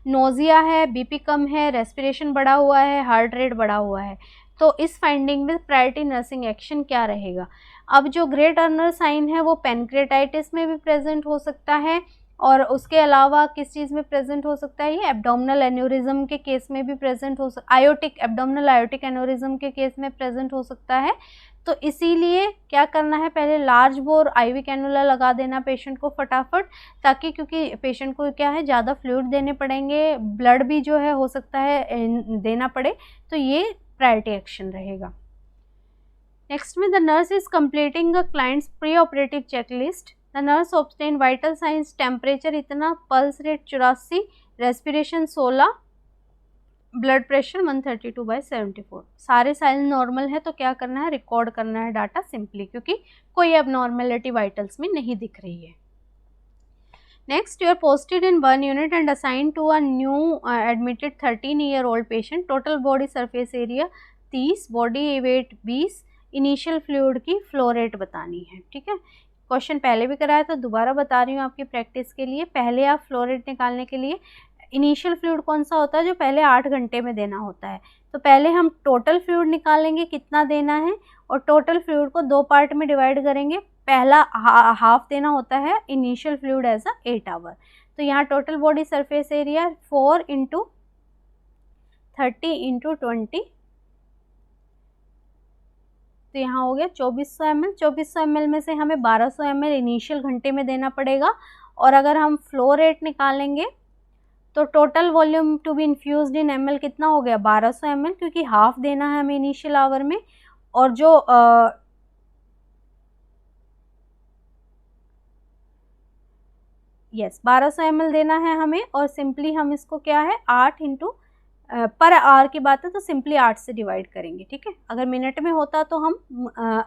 Speaker 1: नोजिया है, बीपी कम है, रेस्पिरेशन बढ़ा हुआ है, हार्ट रेट बढ़ा हुआ है, तो इस फाइंडिंग में प्रायोरिटी नर्सिंग एक्शन क्या रहेगा? अब जो ग्रे टर्नर साइन है वो पेनक्रेटाइटिस में भी प्रेजेंट हो सकता है, और उसके अलावा किस चीज़ में प्रेजेंट हो सकता है, ये एब्डोमिनल एन्यूरिज्म के केस में भी प्रेजेंट हो सकता, एब्डोमिनल आयोटिक एन्यूरिज्म के केस में प्रेजेंट हो सकता है। तो इसीलिए क्या करना है, पहले लार्ज बोर आईवी कैनुला लगा देना पेशेंट को फटाफट, ताकि क्योंकि पेशेंट को क्या है ज़्यादा फ्लूइड देने पड़ेंगे, ब्लड भी जो है हो सकता है देना पड़े, तो ये प्रायोरिटी एक्शन रहेगा। नेक्स्ट में, the nurse is completing a client's pre operative checklist. The nurse obtain vital signs, temperature इतना, pulse rate 84, respiration 16, blood pressure 132/74। सारे साइन नॉर्मल है, तो क्या करना है, रिकॉर्ड करना है डाटा सिंपली, क्योंकि कोई अब नॉर्मेलिटी वाइटल्स में नहीं दिख रही है। Next, you are posted in one unit and assigned to a new admitted 13-year-old patient. Total body surface area 30, body weight 20, initial fluid की फ्लो रेट बतानी है। ठीक है, क्वेश्चन पहले भी कराया तो दोबारा बता रही हूँ आपकी प्रैक्टिस के लिए। पहले आप फ्लो रेट निकालने के लिए इनिशियल फ्लूइड कौन सा होता है, जो पहले 8 घंटे में देना होता है। तो पहले हम टोटल फ्लूइड निकालेंगे कितना देना है, और टोटल फ्लूइड को 2 पार्ट में डिवाइड करेंगे। पहला हाफ देना होता है initial fluid as a 8 hour. तो यहाँ टोटल बॉडी सरफेस एरिया 4 × 30 × 20, तो यहाँ हो गया 2400 ml। 2400 ml में से हमें 1200 ml इनिशियल घंटे में देना पड़ेगा। और अगर हम फ्लो रेट निकालेंगे तो total volume to be infused in ml कितना हो गया 1200 ml, क्योंकि हाफ देना है हमें इनिशियल आवर में। और जो 1200 ml देना है हमें, और सिंपली हम इसको क्या है 8 × पर आवर की बात है तो सिंपली 8 से डिवाइड करेंगे। ठीक है, अगर मिनट में होता तो हम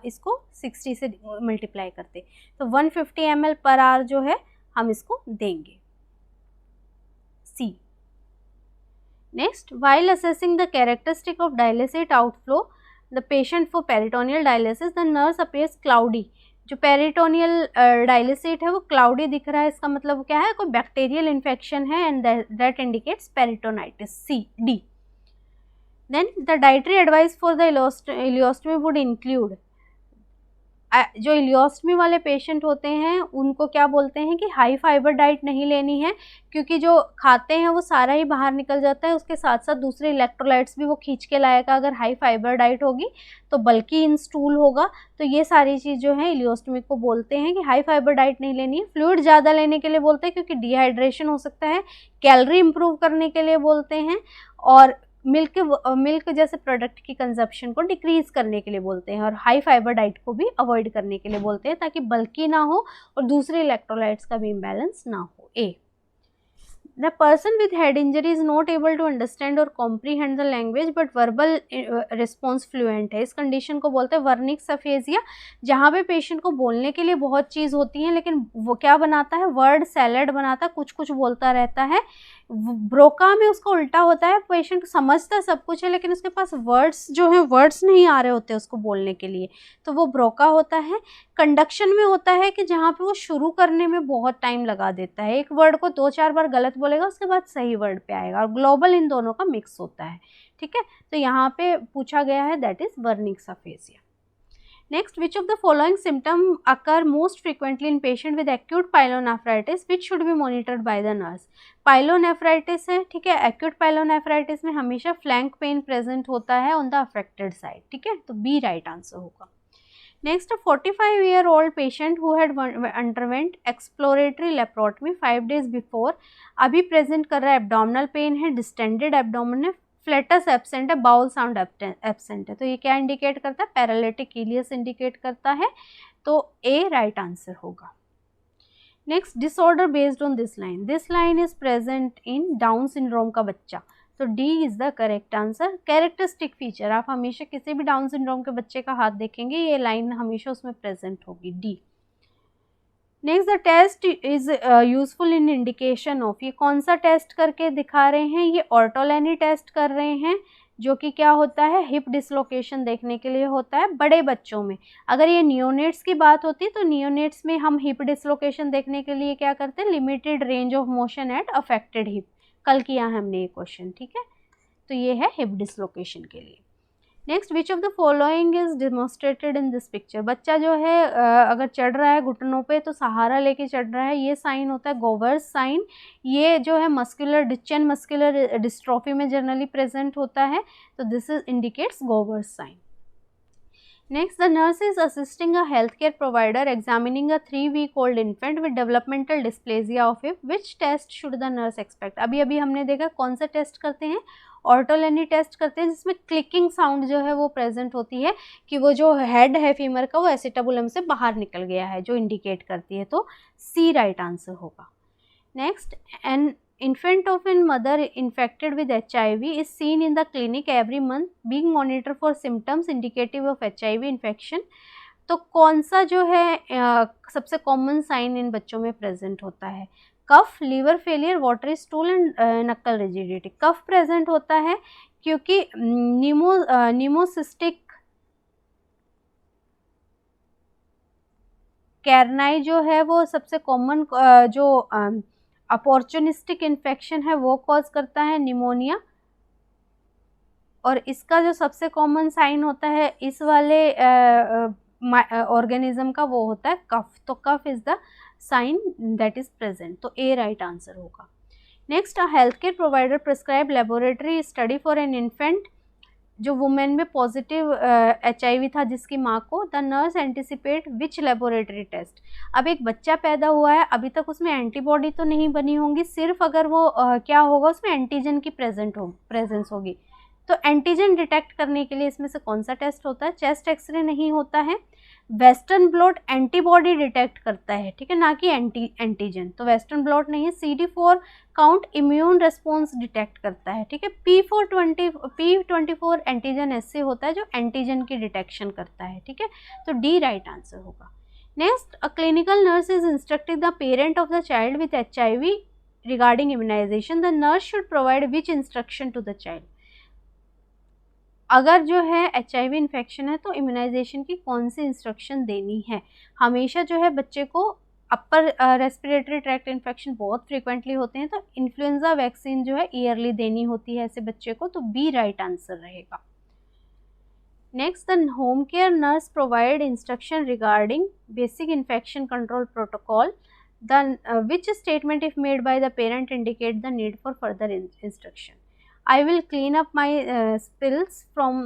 Speaker 1: इसको 60 से मल्टीप्लाई करते, तो 150 ml पर आवर जो है हम इसको देंगे। C. Next, while assessing the characteristic of dialysate outflow, the patient for peritoneal dialysis, the nurse appears cloudy. जो पेरिटोनियल डायलिसेट है वो क्लाउडी दिख रहा है, इसका मतलब क्या है, कोई बैक्टीरियल इन्फेक्शन है, and that indicates peritonitis. C. D. Then the dietary advice for the ileostomy would include, जो इलियोस्टमी वाले पेशेंट होते हैं उनको क्या बोलते हैं कि हाई फाइबर डाइट नहीं लेनी है, क्योंकि जो खाते हैं वो सारा ही बाहर निकल जाता है, उसके साथ साथ दूसरे इलेक्ट्रोलाइट्स भी वो खींच के लाएगा। अगर हाई फाइबर डाइट होगी तो बल्कि इन स्टूल होगा। तो ये सारी चीज़ जो है इलियोस्टमी को बोलते हैं कि हाई फाइबर डाइट नहीं लेनी है। फ्लूइड ज़्यादा लेने के लिए बोलते हैं क्योंकि डिहाइड्रेशन हो सकता है। कैलोरी इंप्रूव करने के लिए बोलते हैं, और मिल्क जैसे प्रोडक्ट की कंजप्शन को डिक्रीज करने के लिए बोलते हैं, और हाई फाइबर डाइट को भी अवॉइड करने के लिए बोलते हैं, ताकि बल्की ना हो और दूसरे इलेक्ट्रोलाइट्स का भी इम्बैलेंस ना हो। A. The person with head injury is not able to understand or comprehend the language but verbal response fluent है। इस कंडीशन को बोलते हैं वर्निक्स अफेजिया, जहाँ पे पेशेंट को बोलने के लिए बहुत चीज़ होती है लेकिन वो क्या बनाता है, वर्ड सैलड बनाता है, कुछ कुछ बोलता रहता है। ब्रोका में उसको उल्टा होता है, पेशेंट समझता सब कुछ है लेकिन उसके पास वर्ड्स जो है वर्ड्स नहीं आ रहे होते उसको बोलने के लिए, तो वो ब्रोका होता है। कंडक्शन में होता है कि जहाँ पे वो शुरू करने में बहुत टाइम लगा देता है, एक वर्ड को 2-4 बार गलत बोलेगा उसके बाद सही वर्ड पे आएगा, और ग्लोबल इन दोनों का मिक्स होता है। ठीक है, तो यहाँ पे पूछा गया है that is Wernicke's aphasia. Next, which of the following symptoms occur most frequently in patient with acute pyelonephritis which should be monitored by the nurse? Pyelonephritis है, ठीक है, एक्यूट पाइलोनेफ्राइटिस में हमेशा फ्लैंक पेन प्रेजेंट होता है on the affected side. ठीक है, तो बी राइट आंसर होगा। Next, 45-year-old patient who had underwent exploratory laparotomy 5 days before, अभी प्रेजेंट कर रहा है एब्डोमिनल पेन है, डिस्टेंडेड एब्डोमिन है, फ्लेटस एब्सेंट है, बाउल साउंड एब्सेंट है, तो ये क्या इंडिकेट करता है, पैरालिटिक इलियस इंडिकेट करता है, तो ए राइट आंसर होगा। Next, disorder based on this line is present in down syndrome का बच्चा, तो D is the correct answer. Characteristic feature, आप हमेशा किसी भी डाउन सिंड्रोम के बच्चे का हाथ देखेंगे ये लाइन हमेशा उसमें प्रेजेंट होगी, D. Next, the test is useful in indication of, ये कौन सा टेस्ट करके दिखा रहे हैं, ये ऑर्टोलेनी टेस्ट कर रहे हैं, जो कि क्या होता है, हिप डिसलोकेशन देखने के लिए होता है बड़े बच्चों में। अगर ये नियोनेट्स की बात होती तो नियोनेट्स में हम हिप डिसलोकेशन देखने के लिए क्या करते हैं, limited range of motion at affected hip, कल किया है हमने ये क्वेश्चन। ठीक है, तो ये है हिप डिसलोकेशन के लिए। Next, which of the following is demonstrated in this picture, बच्चा जो है अगर चढ़ रहा है घुटनों पे तो सहारा लेके चढ़ रहा है, ये साइन होता है गोवर्स साइन, ये जो है मस्कुलर डिचन मस्कुलर डिस्ट्रॉफी में जनरली प्रेजेंट होता है, तो this is indicates Gowers sign. Next, the nurse is assisting a healthcare provider examining a 3-week-old infant with developmental dysplasia of hip. Which test should the nurse expect? अभी हमने देखा कौन सा test करते हैं, ऑर्टोलेनी टेस्ट करते हैं, जिसमें क्लिकिंग साउंड जो है वो प्रेजेंट होती है कि वो जो हेड है फीमर का वो एसिटाबुलम से बाहर निकल गया है, जो इंडिकेट करती है, तो सी राइट आंसर होगा। Next, an infant of a mother infected with HIV is seen in the clinic every month being monitored for symptoms indicative of HIV infection, तो कौन सा जो है सबसे कॉमन साइन इन बच्चों में प्रेजेंट होता है, cough, liver failure, watery stool and nuchal rigidity. Cough present होता है क्योंकि न्यूमोसिस्टिक कैरनाई जो है वो सबसे कॉमन जो अपॉर्चुनिस्टिक इन्फेक्शन है वो कॉज करता है निमोनिया, और इसका जो सबसे कॉमन साइन होता है इस वाले ऑर्गेनिज्म का वो होता है कफ। तो cough is the sign that is present, तो ए राइट आंसर होगा। Next, a health care provider prescribe laboratory study for an infant, जो वुमेन में पॉजिटिव HIV था जिसकी माँ को, the nurse anticipate which laboratory test. अब एक बच्चा पैदा हुआ है, अभी तक उसमें एंटीबॉडी तो नहीं बनी होंगी, सिर्फ अगर वो क्या होगा उसमें एंटीजन की प्रेजेंस होगी। तो एंटीजन डिटेक्ट करने के लिए इसमें से कौन सा टेस्ट होता है? चेस्ट एक्सरे नहीं होता है, वेस्टर्न ब्लॉट एंटीबॉडी डिटेक्ट करता है, ठीक है, ना कि एंटीजन, तो वेस्टर्न ब्लॉट नहीं है। CD4 count immune response detect करता है, ठीक है। P24 एंटीजन ऐसे होता है जो एंटीजन की डिटेक्शन करता है, ठीक है, तो डी राइट आंसर होगा। Next, a clinical nurse is instructing the parent of the child with HIV regarding immunization, the nurse should provide which instruction to the child. अगर जो है HIV इन्फेक्शन है तो इम्यूनाइजेशन की कौन सी इंस्ट्रक्शन देनी है? हमेशा जो है बच्चे को अपर रेस्पिरेटरी ट्रैक्ट इन्फेक्शन बहुत फ्रीक्वेंटली होते हैं, तो इन्फ्लुएंजा वैक्सीन जो है ईयरली देनी होती है ऐसे बच्चे को, तो बी राइट आंसर रहेगा। Next, the home care nurse provide instruction regarding basic infection control protocol, the which statement if made by the parent indicate the need for further instruction. I will clean up my spills from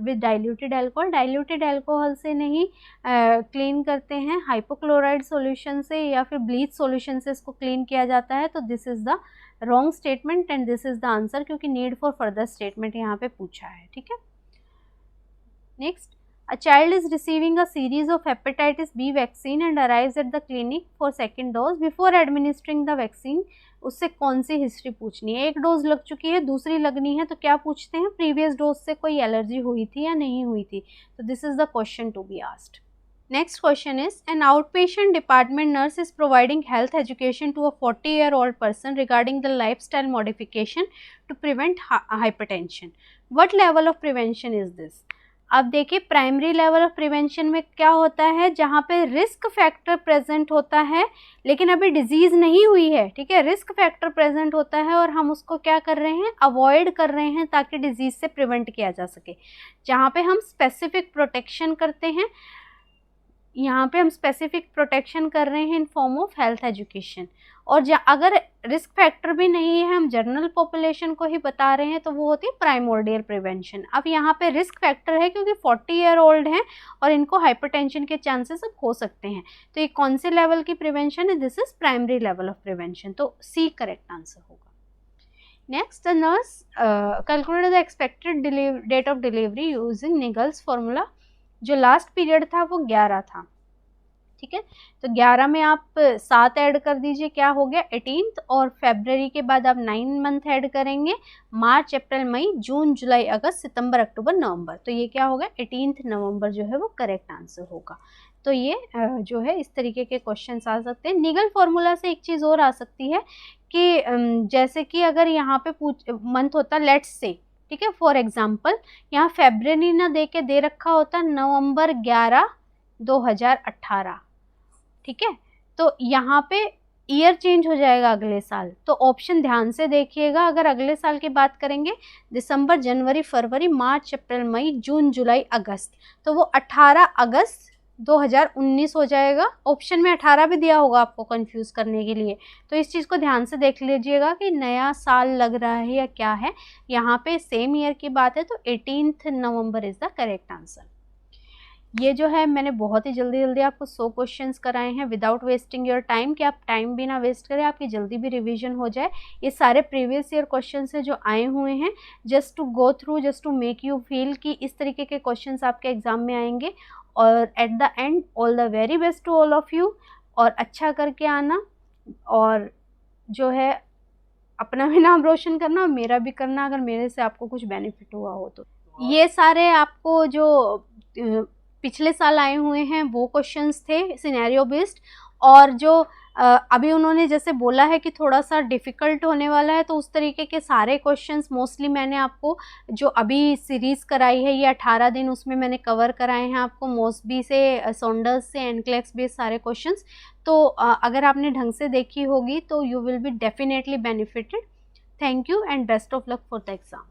Speaker 1: with diluted alcohol। diluted alcohol से नहीं clean करते हैं, hypochloride solution से या फिर bleach solution से इसको clean किया जाता है, तो this is the wrong statement and this is the answer, क्योंकि नीड फॉर फर्दर स्टेटमेंट यहाँ पे पूछा है, ठीक है। Next, a child is receiving a series of hepatitis B vaccine and arrives at the clinic for second dose। before administering the vaccine उससे कौन सी history पूछनी है? एक डोज लग चुकी है, दूसरी लगनी है, तो क्या पूछते हैं? प्रीवियस डोज से कोई एलर्जी हुई थी या नहीं हुई थी, तो this is the question to be asked. Next question is, an outpatient department nurse is providing health education to a 40-year-old person regarding the lifestyle modification to prevent hypertension. What level of prevention is this? अब देखिए, primary level of prevention में क्या होता है, जहाँ पे risk factor present होता है लेकिन अभी डिजीज़ नहीं हुई है, ठीक है, रिस्क फैक्टर प्रेजेंट होता है और हम उसको क्या कर रहे हैं, अवॉइड कर रहे हैं ताकि डिजीज़ से प्रिवेंट किया जा सके। जहाँ पे हम स्पेसिफिक प्रोटेक्शन करते हैं, यहाँ पे हम स्पेसिफिक प्रोटेक्शन कर रहे हैं in form of health education. और अगर रिस्क फैक्टर भी नहीं है, हम जनरल पॉपुलेशन को ही बता रहे हैं, तो वो होती है प्राइमोर्डियल प्रिवेंशन। अब यहाँ पे रिस्क फैक्टर है क्योंकि 40-year-old हैं और इनको हाइपरटेंशन के चांसेस अब हो सकते हैं, तो ये कौन से लेवल की प्रिवेंशन है? This is primary level of prevention, तो सी करेक्ट आंसर होगा। Next, the nurse calculate the expected date of delivery using Naegele's formula. जो लास्ट पीरियड था वो 11 था, ठीक है, तो 11 में आप 7 ऐड कर दीजिए, क्या हो गया 18th, और फरवरी के बाद आप 9 मंथ ऐड करेंगे, मार्च, अप्रैल, मई, जून, जुलाई, अगस्त, सितंबर, अक्टूबर, नवंबर, तो ये क्या होगा 18th नवंबर जो है वो करेक्ट आंसर होगा। तो ये जो है इस तरीके के क्वेश्चंस आ सकते हैं। निगल फॉर्मूला से एक चीज़ और आ सकती है कि जैसे कि अगर यहाँ पे मंथ होता लेट्स से, ठीक है, फॉर एग्जाम्पल यहाँ फरवरी ना दे के दे रखा होता नवंबर 11, 2018, ठीक है, तो यहाँ पे ईयर चेंज हो जाएगा अगले साल, तो ऑप्शन ध्यान से देखिएगा। अगर अगले साल की बात करेंगे दिसंबर, जनवरी, फरवरी, मार्च, अप्रैल, मई, जून, जुलाई, अगस्त, तो वो 18 अगस्त 2019 हो जाएगा। ऑप्शन में 18 भी दिया होगा आपको कंफ्यूज करने के लिए, तो इस चीज़ को ध्यान से देख लीजिएगा कि नया साल लग रहा है या क्या है। यहाँ पे सेम ईयर की बात है, तो 18th November is the correct answer. ये जो है मैंने बहुत ही जल्दी आपको 100 क्वेश्चंस कराए हैं विदाउट वेस्टिंग योर टाइम, कि आप टाइम भी ना वेस्ट करें, आपकी जल्दी भी रिवीजन हो जाए। ये सारे प्रीवियस ईयर क्वेश्चंस हैं जो आए हुए हैं, just to go through, just to make you feel कि इस तरीके के क्वेश्चंस आपके एग्जाम में आएंगे। और at the end all the very best to all of you, और अच्छा करके आना, और जो है अपना भी नाम रोशन करना और मेरा भी करना, अगर मेरे से आपको कुछ बेनिफिट हुआ हो तो। ये सारे आपको जो पिछले साल आए हुए हैं वो क्वेश्चंस थे सिनेरियो बेस्ड, और जो अभी उन्होंने जैसे बोला है कि थोड़ा सा डिफ़िकल्ट होने वाला है, तो उस तरीके के सारे क्वेश्चंस मोस्टली मैंने आपको जो अभी सीरीज़ कराई है ये 18 दिन उसमें मैंने कवर कराए हैं आपको, मॉसबी से, सॉन्डर्स से, एनक्लेक्स बेस्ड सारे क्वेश्चंस। तो अगर आपने ढंग से देखी होगी तो you will be definitely benefited. Thank you and best of luck for the exam.